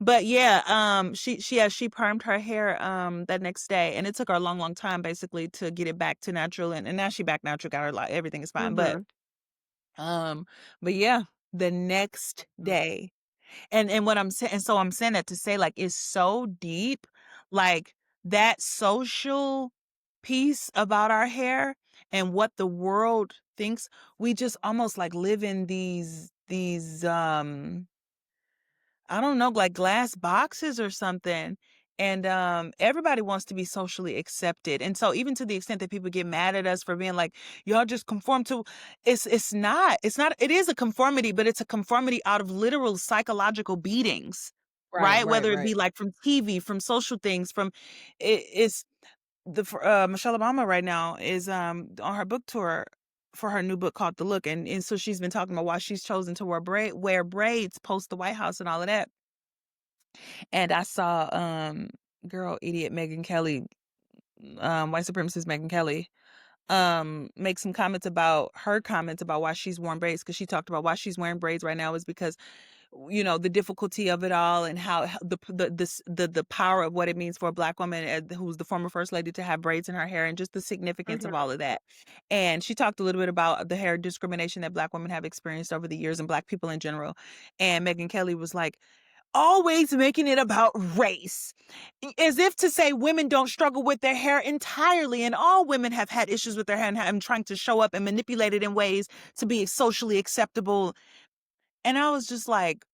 But yeah, she permed her hair, that next day, and it took her a long, long time basically to get it back to natural, and now she back natural, got her like everything is fine, Mhm. um, but yeah, the next day, and what I'm saying, and so I'm saying that to say, like, it's so deep, like, that social piece about our hair and what the world thinks, we just almost, like, live in these I don't know, like glass boxes or something. And everybody wants to be socially accepted. And so even to the extent that people get mad at us for being like, y'all just conform to it's not it is a conformity, but it's a conformity out of literal psychological beatings, Right, right? right, Whether it right. be like from TV, from social things, from it's Michelle Obama right now is on her book tour for her new book called The Look, and so she's been talking about why she's chosen to wear braids post the White House and all of that. And I saw, girl, idiot Megyn Kelly, white supremacist Megyn Kelly, make some comments about her comments about why she's worn braids, because she talked about why she's wearing braids right now is because, the difficulty of it all, and how the power of what it means for a Black woman, who's the former first lady, to have braids in her hair, and just the significance of Mhm. all of that. And she talked a little bit about the hair discrimination that Black women have experienced over the years, and Black people in general. And Megyn Kelly was like, always making it about race, as if to say women don't struggle with their hair entirely, and all women have had issues with their hair, and trying to show up and manipulate it in ways to be socially acceptable. And I was just like,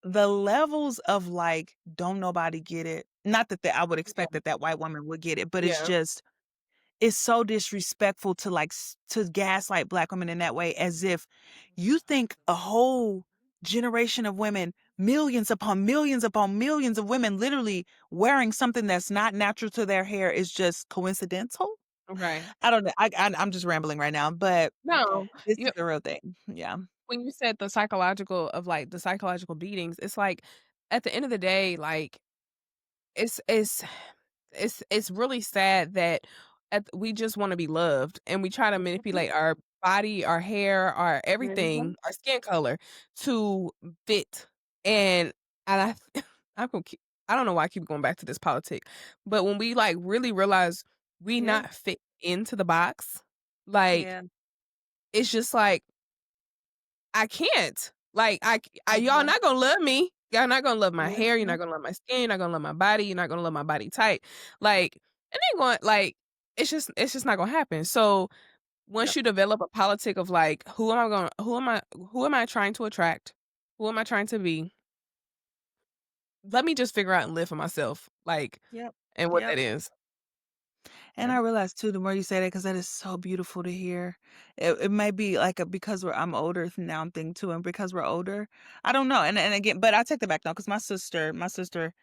the levels of like, don't nobody get it. Not that I would expect Yeah, that white woman would get it, but yeah. it's so disrespectful to like to gaslight Black women in that way, as if you think a whole generation of women, millions upon millions of women literally wearing something that's not natural to their hair, is just coincidental. Right. I don't know. I'm just rambling right now, but No, this you is the real thing. Yeah. when you said the psychological beatings, it's like, at the end of the day, like, it's it's it's really sad that we just wanna be loved, and we try to Mhm, manipulate our body, our hair, our mhm. everything, our skin color to fit, and I'm gonna keep I don't know why I keep going back to this politic, but when we, like, really realize we Yeah, not fit into the box, like, yeah. it's just like, I can't. Like, y'all Mhm. not gonna love me. Y'all not gonna love my hair, you're Mhm. not gonna love my skin, you're not gonna love my body, you're not gonna love my body type. Like, it ain't going like, it's just not gonna happen. So, once Yep, you develop a politic of, like, who am I trying to attract? Who am I trying to be? Let me just figure out and live for myself, like, yep, and what yep. that is. And Yeah. I realized too, the more you say that, because that is so beautiful to hear. It might be like because I'm older now, I'm thinking too, and because we're older, I don't know. And again, but I take that back now, because my sister,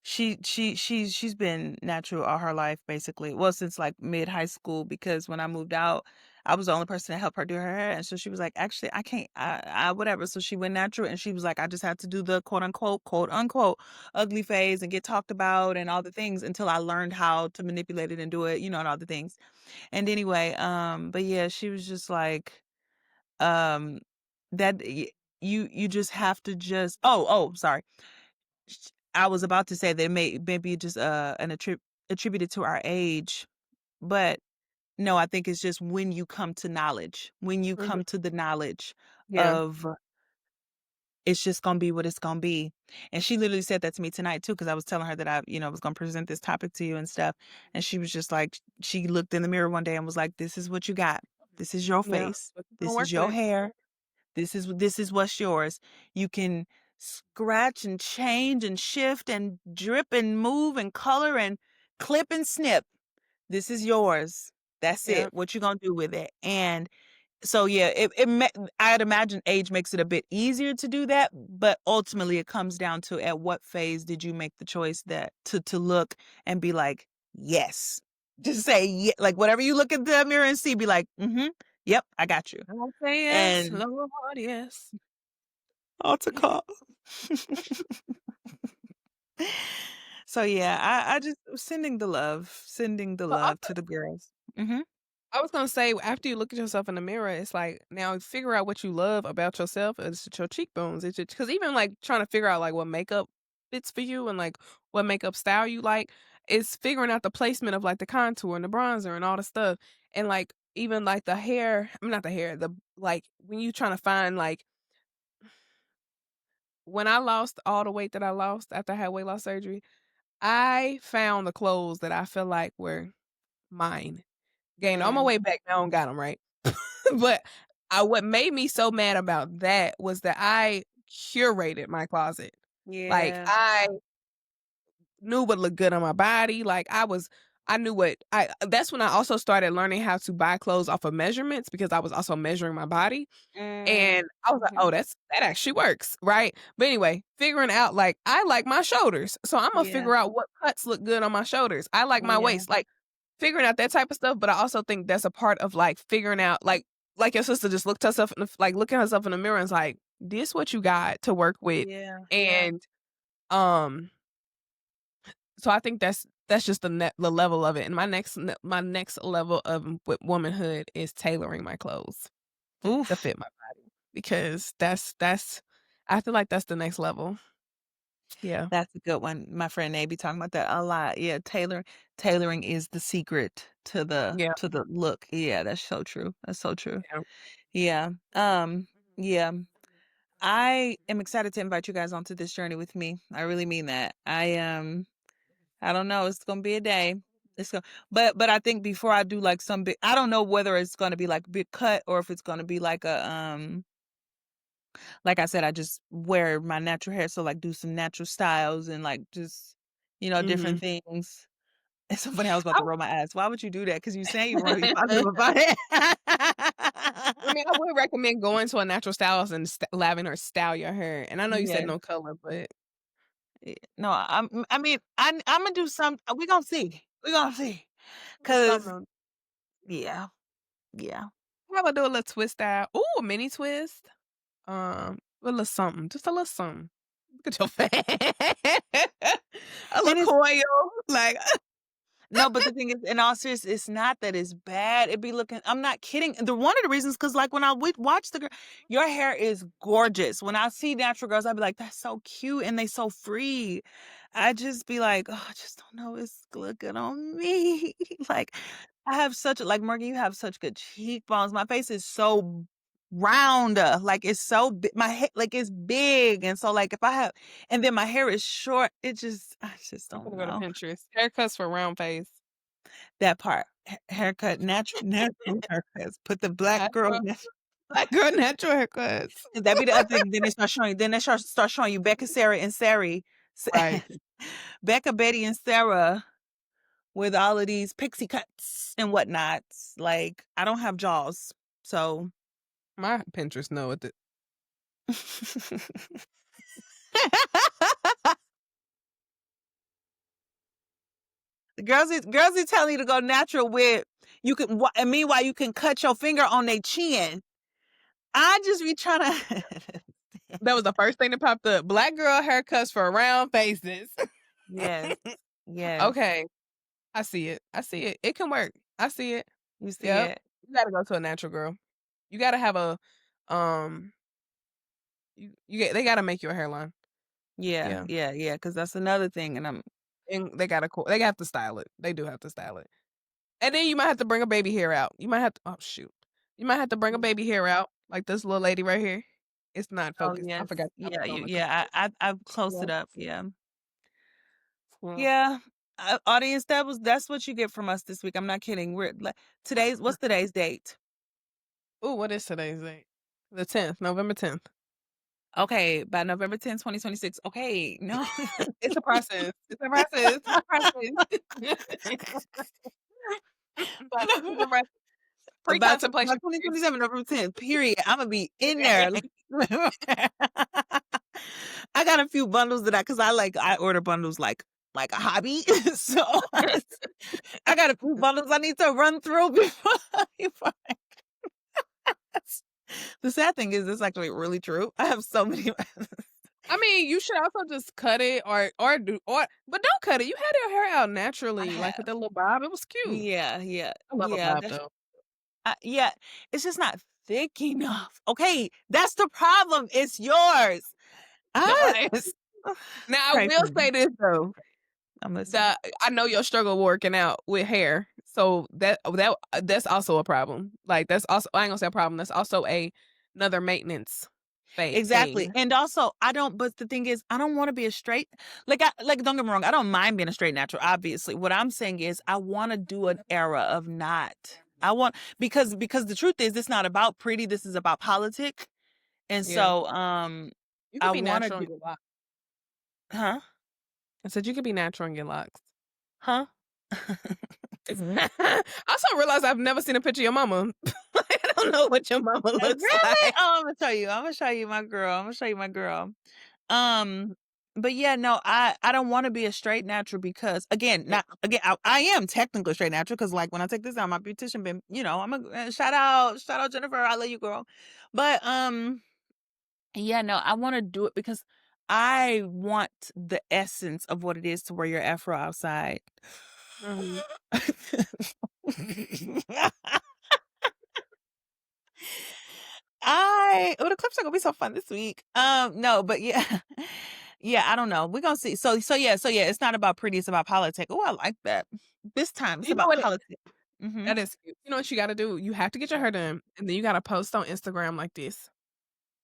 she's been natural all her life, basically. Well, since like mid high school, because when I moved out, I was the only person to help her do her hair, and so she was like, actually, I can't, I whatever. So she went natural, and she was like, I just had to do the quote unquote ugly phase and get talked about and all the things until I learned how to manipulate it and do it, and all the things. And anyway, but yeah, she was just like, um, that you just have to just sorry. I was about to say that maybe just attributed to our age, but no, I think it's just when you come to knowledge, when you Mhm. come to the knowledge Yeah. of it's just gonna be what it's gonna be. And she literally said that to me tonight too, because I was telling her that I was gonna present this topic to you and stuff. And she was just like, she looked in the mirror one day and was like, "This is what you got. This is your Yeah. face. What you gonna This is work your with. hair. This is what's yours. You can scratch and change and shift and drip and move and color and clip and snip. This is yours. That's it. Yeah. What you gonna do with it?" And so yeah, I'd imagine age makes it a bit easier to do that, but ultimately it comes down to, at what phase did you make the choice that to look and be like, yes. Just say yeah, like whatever you look at the mirror and see, be like, yep, I got you. I'll say yes, And Lord, yes. altar call. So yeah, I just sending the love But to the girls. Mhm. I I was gonna say, after you look at yourself in the mirror, it's like, now figure out what you love about yourself. It's your cheekbones. It's because even, like, trying to figure out, like, what makeup fits for you and, like, what makeup style you like, is figuring out the placement of, like, the contour and the bronzer and all the stuff. And, like, even, like, the hair I mean, not the hair, like, when you trying to find, like when I lost all the weight that I lost after I had weight loss surgery, I found the clothes that I feel like were mine. Gained all my Mm, weight back, now I don't got them right. But what made me so mad about that was that I curated my closet. Like, yeah. I knew what looked good on my body, like, I knew what I that's when I also started learning how to buy clothes off of measurements because I was also measuring my body, Mm, and I was like, "Oh, mhm. that actually works," right? But anyway, figuring out, like, I like my shoulders, so Imma Yeah, figure out what cuts look good on my shoulders. I like my yeah, waist, like, figuring out that type of stuff, but I also think that's a part of, like, figuring out like your sister just looked herself in the like, looking herself in the mirror and is like, "This what you got to work with," yeah, yeah. and, um so I think that's just the level of it, and my next level of with womanhood is tailoring my clothes to Oof. fit my body because that's I feel like that's the next level. Yeah. That's a good one. My friend A be talking about that a lot. Yeah, tailoring is the secret Yeah, to the look. Yeah, that's so true. That's so true. yeah. Yeah. Yeah. I am excited to invite you guys onto this journey with me. I really mean that. I don't know, it's gonna be a day. It's going but I think before I do like some big I don't know whether it's gonna be like big cut or if it's gonna be like a like I said, I just wear my natural hair, so, like, do some natural styles and, like, just, different Mhm. things. It's so funny, I was about I to roll my eyes. Why would you do that? Because you saying you wanna be positive about it. I mean, I would recommend going to a natural stylist and having her style your hair, and I know you said Yes. no color, but No, I mean, Imma do some we gonna see. We gonna see. it's 'Cause something. yeah, yeah. How about do a little twist out? Ooh, a mini twist. A little something, just a little something. Look at your face. A little And it's coil, like No, but the thing is, in all seriousness, it's not that it's bad. It be looking I'm not kidding. The one of the reasons, because like when I would watch the girl, your hair is gorgeous. When I see natural girls, I'd be like, that's so cute and they so free. I just be like, oh, I just don't know. It's look good on me. Like I have such like Morgan, you have such good cheekbones. My face is so round. Like it's so big. My head like it's big. And so like if I have and then my hair is short, I just I'm don't gonna go to know. Pinterest. Haircuts for round face. That part. Haircut, natural haircuts. Put the black girl Natural nat black girl natural haircuts. that be the other thing, then they start showing you Becca, Sarah, and Sari. Right. Becca, Betty, and Sarah with all of these pixie cuts and whatnot. Like, I don't have jaws, so My Pinterest know it. the girls is telling you to go natural with you can and meanwhile you can cut your finger on their chin. I just be trying to That was the first thing that popped up. Black girl haircuts for round faces. Yes. Yes. Okay, I see it. I see it. It can work. I see it. You see Yep. it. You gotta go to a natural girl. You gotta have um, they gotta make you a hairline. Yeah, Yeah, yeah, yeah. Because that's another thing, and I'm and they have to style it. They do have to style it. And then you might have to bring a baby hair out. You might have to oh, shoot. You might have to bring a baby hair out, like this little lady right here. It's not oh, focused. I yes. forgot I Yeah, put on the yeah, computer. I've closed Yeah, it up, yeah. yeah. Yeah, audience, that's what you get from us this week, I'm not kidding, we're like what's today's date? Ooh, what is today's date? The 10th, November 10th. Okay, by November 10th, 2026, okay, no. It's a process. It's a process. It's a process. But it's a process. By Pre-contemplation period. 2027, November 10th, period, Imma be in there. I got a few bundles that cause I order bundles like a hobby, so I got a few bundles I need to run through before the sad thing is it's actually really true. I have so many I mean, you should also just cut it or but don't cut it. You had your hair out I naturally, like with have. that little bob. It was cute. Yeah, yeah, I love a yeah, bob that's though. Yeah, it's just not thick enough. Okay, that's the problem. It's yours. Ah, Nice. Now I pray will for me. say this though, I'm listening. that I know your struggle working out with hair, so that's also a problem. Like, that's also I ain't gonna say a problem, that's also another maintenance Exactly. thing. And also, I don't but the thing is, I don't wanna be a straight like, don't get me wrong, I don't mind being a straight natural, obviously. What I'm saying is I wanna do an era of not. I want because the truth is it's not about pretty, this is about politic. And Yeah. so, You I could be wanna natural do and get locks. Huh? I said you could be natural and get locks. Huh? I also realized I've never seen a picture of your mama. I don't know what your mama looks Really? like. Oh, Imma show you my girl, Imma show you my girl. Um, but yeah, no, I don't wanna be a straight natural because again, Yeah. not again, I am technically straight natural because like when I take this out, my beautician been, I'm a shout out Jennifer, I love you, girl. But yeah, no, I wanna do it because I want the essence of what it is to wear your afro outside. Mhm. The clips are gonna be so fun this week. No, but yeah, yeah, I don't know. We're gonna see. So yeah, it's not about pretty, it's about politics. Oh, I like that. This time it's You know about what? politics. Hmm. That is cute. You know what you gotta do? You have to get your hair done, and then you gotta post on Instagram like this,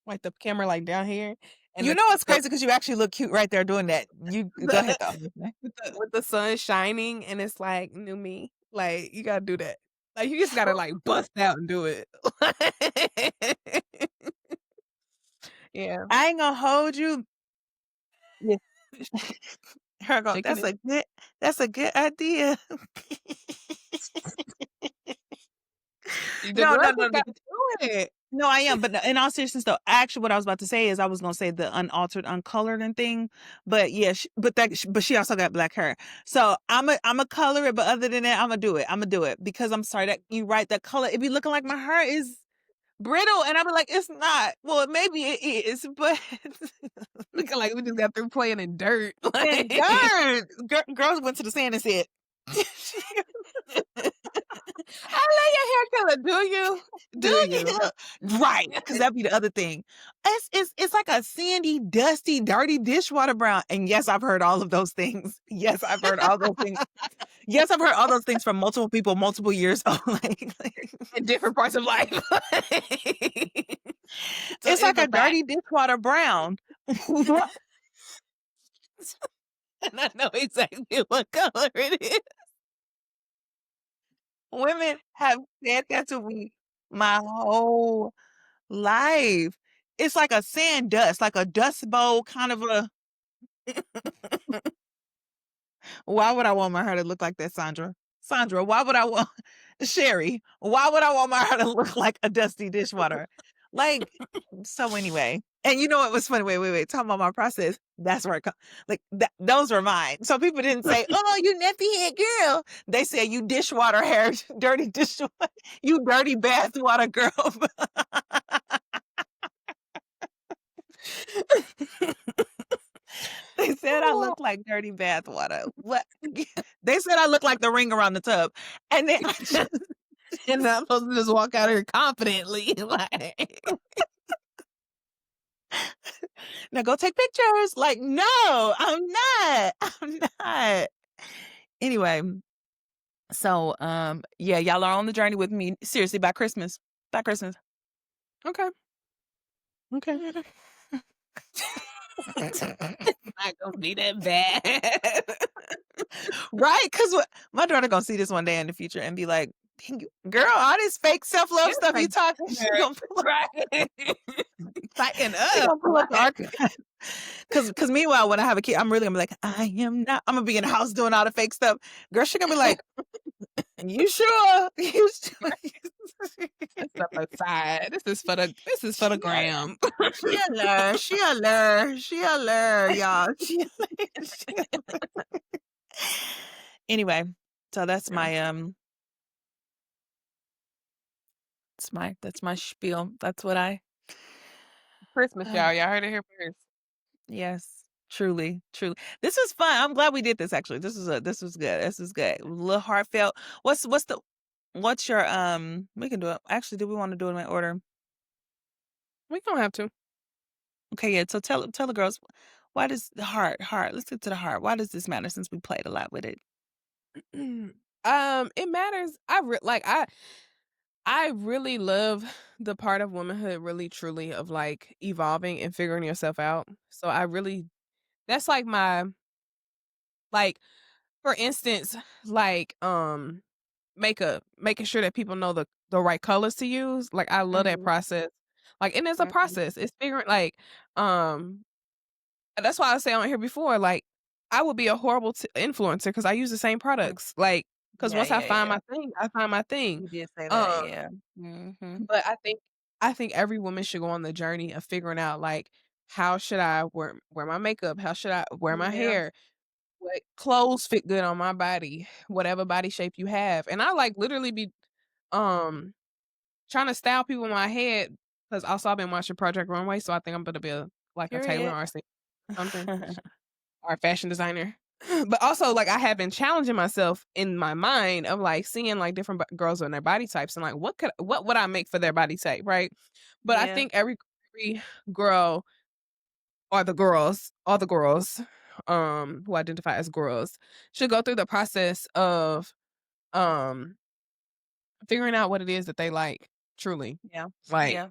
like the camera like down here, and You the know what's the crazy? Because you actually look cute right there doing that. You go ahead the though. with the sun shining, and it's like new me. Like, you gotta do that. Like, you just gotta like bust out and do it. Yeah, I ain't gonna hold you. Yeah. Her go, shaking it. that's a good idea. The No, no, girls no, just no. gotta do it. No, I am, but in all seriousness, though, actually, what I was about to say is I was gonna say the unaltered, uncolored and thing, but yeah, but she also got black hair, so I'm a color it, but other than that, I'm gonna do it because I'm sorry that you right that color it be looking like my hair is brittle, and I be like it's not. Well, maybe it is, but Looking like we just got through playing in dirt. and Like, darn, girls went to the sand and said. I love your hair color. Do you? Do Do you? you? Right, because that'd be the other thing. It's like a sandy, dusty, dirty dishwater brown. And yes, I've heard all of those things. Yes, I've heard all those things. Yes, I've heard all those things from multiple people, multiple years old. In different parts of life. So It's it's like a a fact. dirty dishwater brown. And I know exactly what color it is. Women have said that to me my whole life. It's like a sand dust, like a dust bowl kind of a. Why would I want my hair to look like that, Sandra? Sandra, why would I want Sherry? Why would I want my hair to look like a dusty dishwater? Like, so anyway. And you know what was funny? Wait. Talking about my process. That's where like those were mine. So people didn't say, "Oh, you nappy head girl." They said, "You dishwater hair, dirty dishwater, you dirty bathwater girl." They said I Oh, look like dirty bathwater. What? They said I look like the ring around the tub, and then and I'm supposed to just walk out here confidently. Like, now go take pictures. Like, no, I'm not. I'm not. Anyway, so yeah, y'all are on the journey with me. Seriously, by Christmas. By Christmas. okay. Okay. It's not gonna be that bad. Right? Because what my daughter gonna see this one day in the future and be like, "Dang you- girl, all this fake self-love It's stuff you like, talking, she gonna pull up, right. Tighten she up. gonna pull up the Like, archive. Cause meanwhile, when I have a kid, I'm really gonna be like, I am not. I'm gonna be in the house doing all the fake stuff. Girl, she gonna be like, you sure? You sure? this stuff aside. This is for the She a gram. she a lure, y'all. Anyway, so Yeah. that's my spiel. That's what I Christmas, y'all heard it here first. yes, truly, truly. This was fun. I'm glad we did this actually. This was good. This was good. A little heartfelt. What's the What's your, we can do it. Actually, do we wanna do it in order? We don't have to. Okay, yeah, so tell the girls, why does the heart, let's get to the heart. Why does this matter since we played a lot with it? It matters. I really love the part of womanhood really truly of like evolving and figuring yourself out. So I really that's like my like for instance, like makeup, making sure that people know the right colors to use. Like I love that Mhm, process. Like and it's a mhm. process. It's figuring like um that's why I say on here before, like, I would be a horrible influencer because I use the same Mm. products, like, because Yeah, once I yeah, find yeah. my thing, I find my thing. You did say that, Um, yeah. Mhm. but I think every woman should go on the journey of figuring out, like, how should I wear my makeup? How should I wear my Yeah, hair? What clothes fit good on my body? Whatever body shape you have, and I, like, literally be, um, trying to style people in my head because also I've been watching Project Runway, so I think I'm gonna be a tailor period. or something. Or a fashion designer. But also, like, I have been challenging myself in my mind of, like, seeing, like, different girls and their body types and, like, what would I make for their body type, right? But I Yeah, think every girl or the girls all the girls, who identify as girls should go through the process of, um, figuring out what it is that they like, truly. yeah, Like yeah.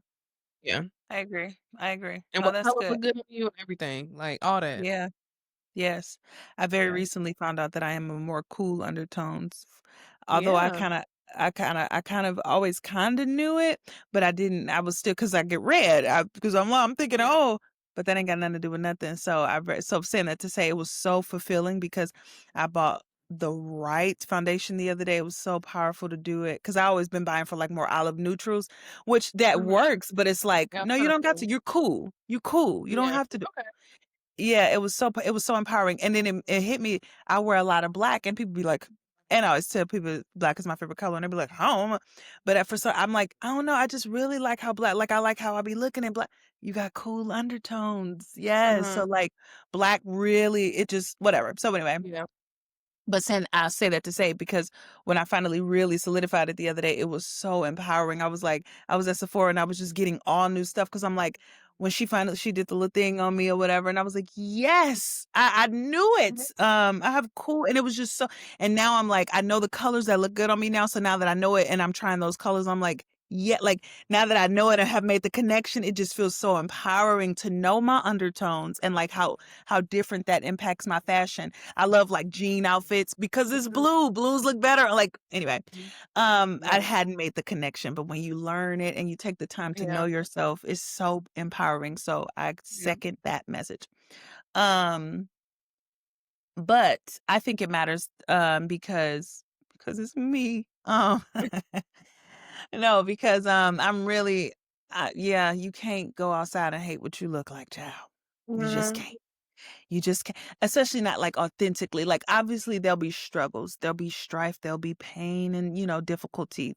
yeah, I agree, I agree. and No, what that's colors good. look good on you and everything, like, all that. Yeah. Yes. I very Yeah. recently found out that I am a more cool undertones. Although Yeah. I kind of always kind of knew it, but I didn't. I was still because I get red. Because I'm thinking, Yeah. oh, but that ain't got nothing to do with nothing. So so saying that to say it was so fulfilling because I bought the right foundation the other day. It was so powerful to do it because I always been buying for like more olive neutrals, which that Mhm. works. But it's like, Yeah, I was no, you gonna don't got say. to. You're cool. You cool. You don't Yeah. have to do. Okay. Yeah, it was so empowering, and then it hit me. I wear a lot of black, and people be like, and I always tell people black is my favorite color, and they be like, "Home," but at first I'm like, I don't know, I just really like how black, like I like how I be looking in black. You got cool undertones, yes. Mhm. So like black really, it just whatever. So anyway, Yeah. but then I say that to say because when I finally really solidified it the other day, it was so empowering. I was like, I was at Sephora and I was just getting all new stuff because I'm like, when she did the little thing on me or whatever, and I was like, yes, I knew it. Mhm. I have cool, and it was just so. And now I'm like, I know the colors that look good on me now. So now that I know it, and I'm trying those colors, I'm like, yeah, like now that I know it and have made the connection, it just feels so empowering to know my undertones and like how different that impacts my fashion. I love like jean outfits because it's Mhm. blue. Blues look better. Like anyway, Mhm. I Yeah. hadn't made the connection, but when you learn it and you take the time to know Yeah. yourself, it's so empowering. So I Yeah. second that message. Um, but I think it matters because it's me. No, because I'm really yeah, you can't go outside and hate what you look like, child. You just Mhm. can't. You just can't, especially not like authentically. Like obviously there'll be struggles, there'll be strife, there'll be pain and difficulty.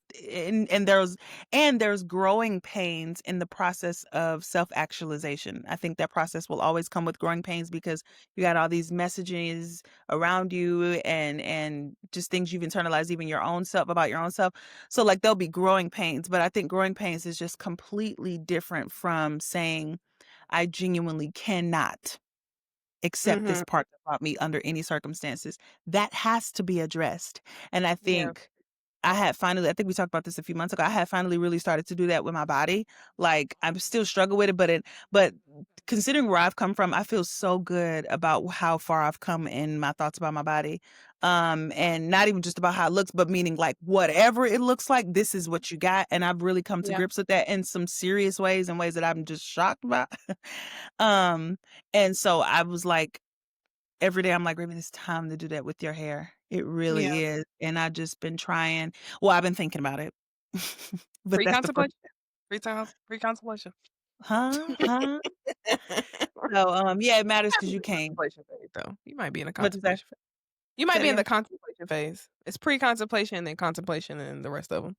And there's growing pains in the process of self-actualization. I think that process will always come with growing pains because you got all these messages around you and just things you've internalized even your own self about your own self. So like there'll be growing pains, but I think growing pains is just completely different from saying I genuinely cannot accept this Mhm. part about me under any circumstances. That has to be addressed. And I Yeah. think I think we talked about this a few months ago. I had finally really started to do that with my body. Like I'm still struggle with it, but considering where I've come from, I feel so good about how far I've come in my thoughts about my body. And not even just about how it looks, but meaning like whatever it looks like, this is what you got. And I've really come to Yeah. grips with that in some serious ways, in ways that I'm just shocked about. um, and so I was like, every day I'm like, "Raven, it's time to do that with your hair." It Yeah. really is, and I just been trying. Well, I've been thinking about it. But Free that's the first. contemplation. Free contemplation. Huh? Huh? So, yeah, it matters Might because be you the can't. contemplation phase, though. You might be in a What'd you say? contemplation phase. You might Say it be in the again? contemplation phase. It's pre-contemplation, then contemplation, and the rest of them.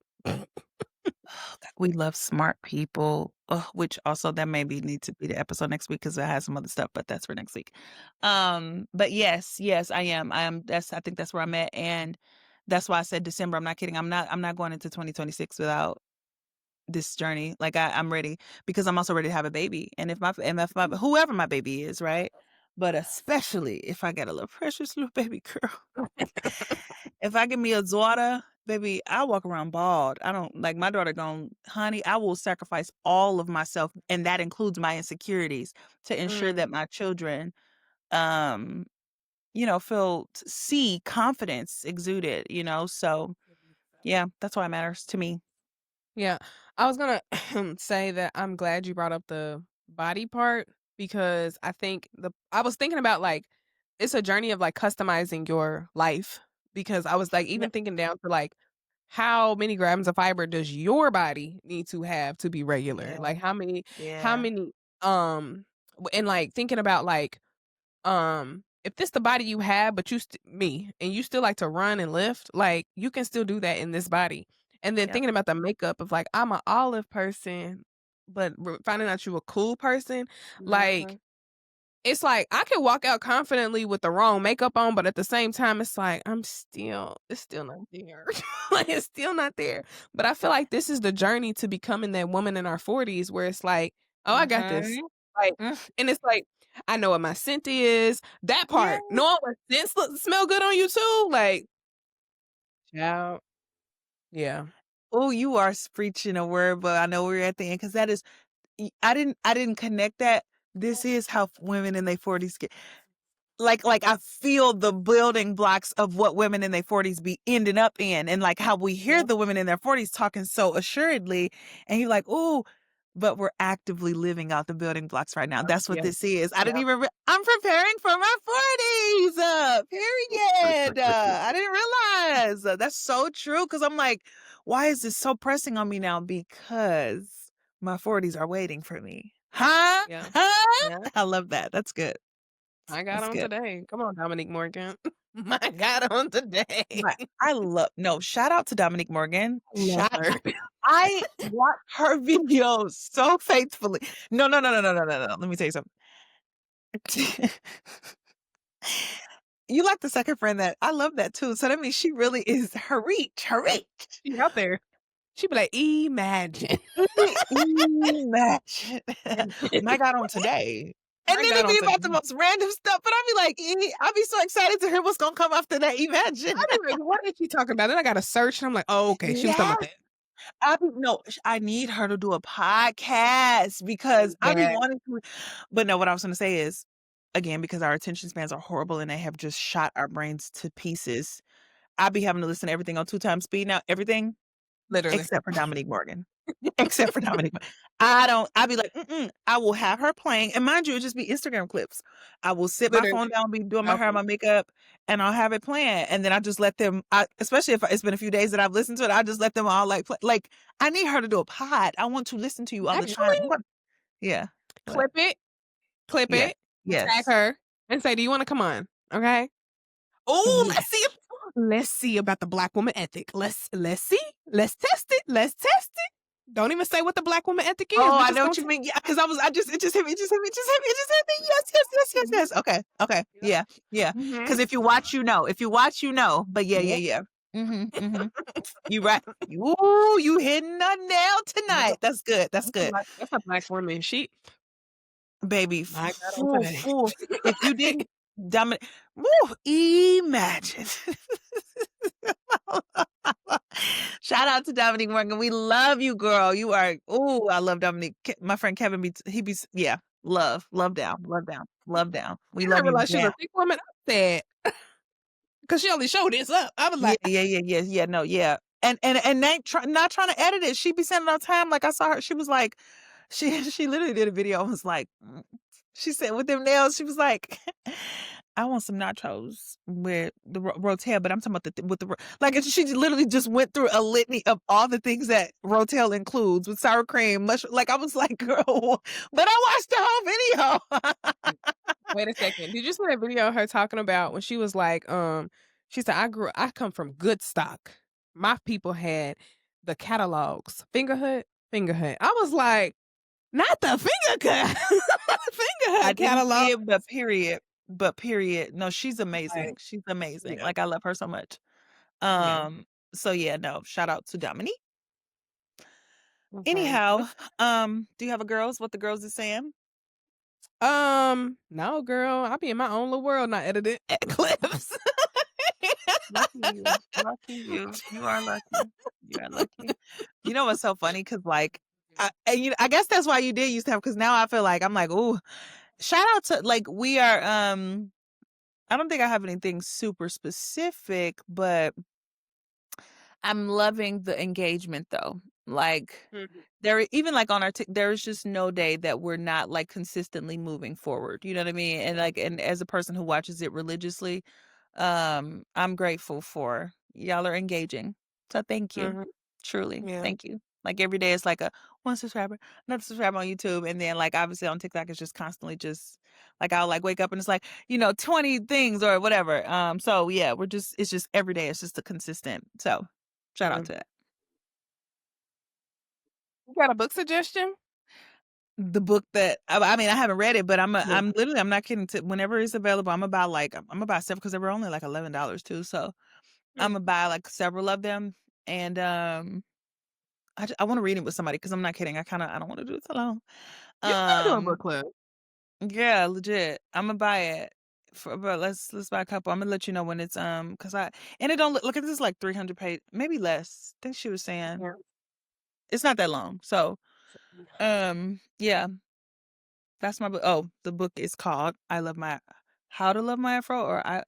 We love smart people, ugh, which also that maybe need to be the episode next week because I have some other stuff, but that's for next week. But yes, I am. That's I think that's where I'm at, and That's why I said December. I'm not kidding. I'm not going into 2026 without this journey. Like I'm ready because I'm also ready to have a baby. And if my whoever my baby is, right? But especially if I get a little precious little baby girl. If I get me a daughter, baby, I walk around bald. I don't like my daughter going, honey, I will sacrifice all of myself, and that includes my insecurities to ensure Mm. that my children um see confidence exuded, So yeah, that's why it matters to me. Yeah. I was gonna say that I'm glad you brought up the body part because I was thinking about like it's a journey of like customizing your life because I was like Yep. even thinking down to like how many grams of fiber does your body need to have to be regular? Yeah. Like how Yeah. many and like thinking about like if this the body you have, but me, and you still like to run and lift, like, you can still do that in this body. And then Yep. thinking about the makeup of, like, I'm a olive person, but finding out you a cool person, like, Mhm. it's like, I can walk out confidently with the wrong makeup on, but at the same time, it's like, it's still not there. Like, it's still not there. But I feel like this is the journey to becoming that woman in our 40s where it's like, "Oh, I got this." Mhm. Like Mm. and it's like, I know what my scent is, that Yeah. part. Knowing what scents smell good on you too, like, child, yeah. Oh, you are preaching a word, but I know we're at the end because that is I didn't connect that. This is how women in their 40s get. Like I feel the building blocks of what women in their 40s be ending up in, and like how we hear Yep, the women in their 40s talking so assuredly, and you're like, "Ooh," but we're actively living out the building blocks right now. That's what yep, this is. I didn't yep. even I'm preparing for my 40s. Period. I didn't realize. That's so true cuz I'm like, why is this so pressing on me now? Because my 40s are waiting for me. Huh? Yeah, Huh? yeah. I love that. That's good. My God That's on good. today. Come on, Dominique Morgan. My God on today. But I love no, shout out to Dominique Morgan. I love her. I watch her videos so faithfully. No, no, no, no, no, no, no, no. Let me tell you something. You like the second friend that I love that too. So that means she really is her reach, her reach. She out there. She be like, "Imagine." Imagine. My God, on today. And My then God it on be about the today. most random stuff, but I be like, I be so excited to hear what's gonna come after that. Imagine. I be like, "What is she talking about?" Then I gotta search, and I'm like, "Oh, okay, she was talking Yeah. about that." I be no, I need her to do a podcast because I be That wanting to, but no, what I was gonna say is, again, because our attention spans are horrible and they have just shot our brains to pieces, I be having to listen to everything on 2 times speed now, everything literally, except for Dominique Morgan. Except for Dominique. I be like, "Mm-mm." I will have her playing, and mind you, it just be Instagram clips. I will sit my phone literally. down, be doing my hair, Powerful. my makeup, and I'll have it playing, and then I just let them especially if it's been a few days that I've listened to it, I just let them all, like, play like, I need her to do a pod. I want to listen to you all the time. Actually, What? Yeah. What? clip it, clip Yeah. it, and tag Yes. her, and say, "Do you wanna come on?" Okay? Oh, Yes. let's see about the black woman ethic. Let's see. Let's test it. Let's test it. Don't even say what the black woman ethic is. Oh, We I just know gonna what you test mean. Yeah, because it just hit me, it just hit me, it just hit me, it just hit me. Yes, yes, yes, yes, it. yes. Okay, okay. Yep. Yeah, yeah. Mhm. Because if you watch, you know. If you watch, you know. But yeah, yeah, Yep. yeah. Mhm, mhm. You right. Ooh, you hitting a nail tonight. Yep. That's good. That's good. That's a black woman. She Baby, my God on fool, today. fool. If you didn't dominate, woo, imagine. Shout out to Dominique Morgan. We love you, girl. You are, ooh, I love Dominique. My friend Kevin, yeah, love down, love down, love down. We And I love you realized she was down. a thick woman. I said, because she only showed this up. I was Yeah, like, yeah, yeah, yeah, yeah, no, yeah. And not trying to edit it. She be sending all time. Like I saw her, she was like, she literally did a video and was like, she said with them nails, she was like, I want some nachos with the rotel, but I'm talking about with the like she literally just went through a litany of all the things that rotel includes with sour cream, mushroom. Like I was like, girl, but I watched the whole video. wait a second. Did you see that video of her talking about when she was like, she said, I come from good stock. My people had the catalogs. Fingerhood. I was like, not the finger cut. I Fingerhood didn't catalog. see it, but period. But period. No, she's amazing. Like, She's amazing. yeah. Like I love her so much. Yeah. So yeah, no, shout out to Dominique. Okay. Anyhow, do you have a girls? What the girls is saying? No, girl, I be in my own little world, not editing clips. Lucky you. Lucky you. You are lucky. You are lucky. You know what's so funny? Cause like, I guess that's why you did used to have. Cause now I feel like I'm like, ooh, shout out to like we are. I don't think I have anything super specific, but I'm loving the engagement though. Like Mhm, even like on our there's just no day that we're not like consistently moving forward. You know what I mean? And like and as a person who watches it religiously, I'm grateful for y'all are engaging. So thank you. mhm, Truly. yeah. Thank you. Like every day it's like a one subscriber, another subscriber on YouTube. And then like obviously on TikTok it's just constantly just like I'll like wake up and it's like, 20 things or whatever. So yeah, it's just every day. It's just a consistent. So shout out Mhm. to that. You got a book suggestion? The book that I mean, I haven't read it, but Yeah. I'm literally I'm not kidding. Whenever it's available, I'm gonna buy several because they were only like $11 too. So Mm. I'm gonna buy like several of them, and I want to read it with somebody because I'm not kidding. I don't want to do it alone. You can do a book Um, club. yeah, legit. I'm gonna buy it for, but let's buy a couple. I'm gonna let you know when it's because I and it don't look at this like 300 page, maybe less. I think she was saying Yeah. it's not that long. So yeah. That's my book. Oh, the book is called I Love My How to Love My Afro or I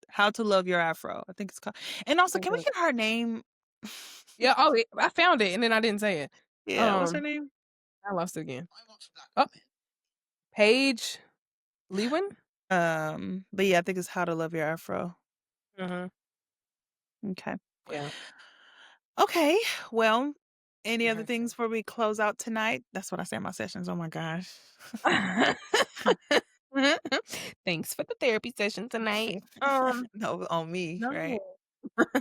How to Love Your Afro. I think it's called. And also, can we Okay. get her name? Yeah, oh, I found it and then I didn't say it. Yeah, what's her Um, name? I lost it again. Oh, Paige Lewin? But yeah, I think it's How to Love Your Afro. Mhm. Okay. Yeah. Okay. Well, any Get other her things too. before we close out tonight? That's what I say in my sessions. Oh my gosh. Thanks for the therapy session tonight. No, on me, right? No.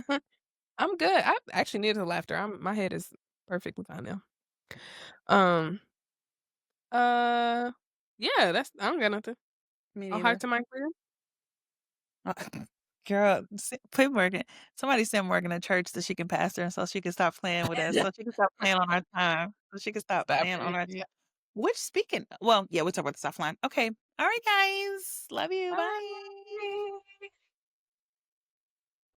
I'm good. I actually needed the laughter. My head is perfectly fine now. Um, uh, yeah, I don't got nothing. Me A heart neither. to my clear. Uh, Girl, quit working. Somebody sent working at church so she can pastor and so she can stop playing with us. So she can stop playing on our time. So she can stop Stop playing on our it. time. Which speaking well, yeah, we'll talk about this offline. Okay. All right, guys. Love you. Bye. Bye.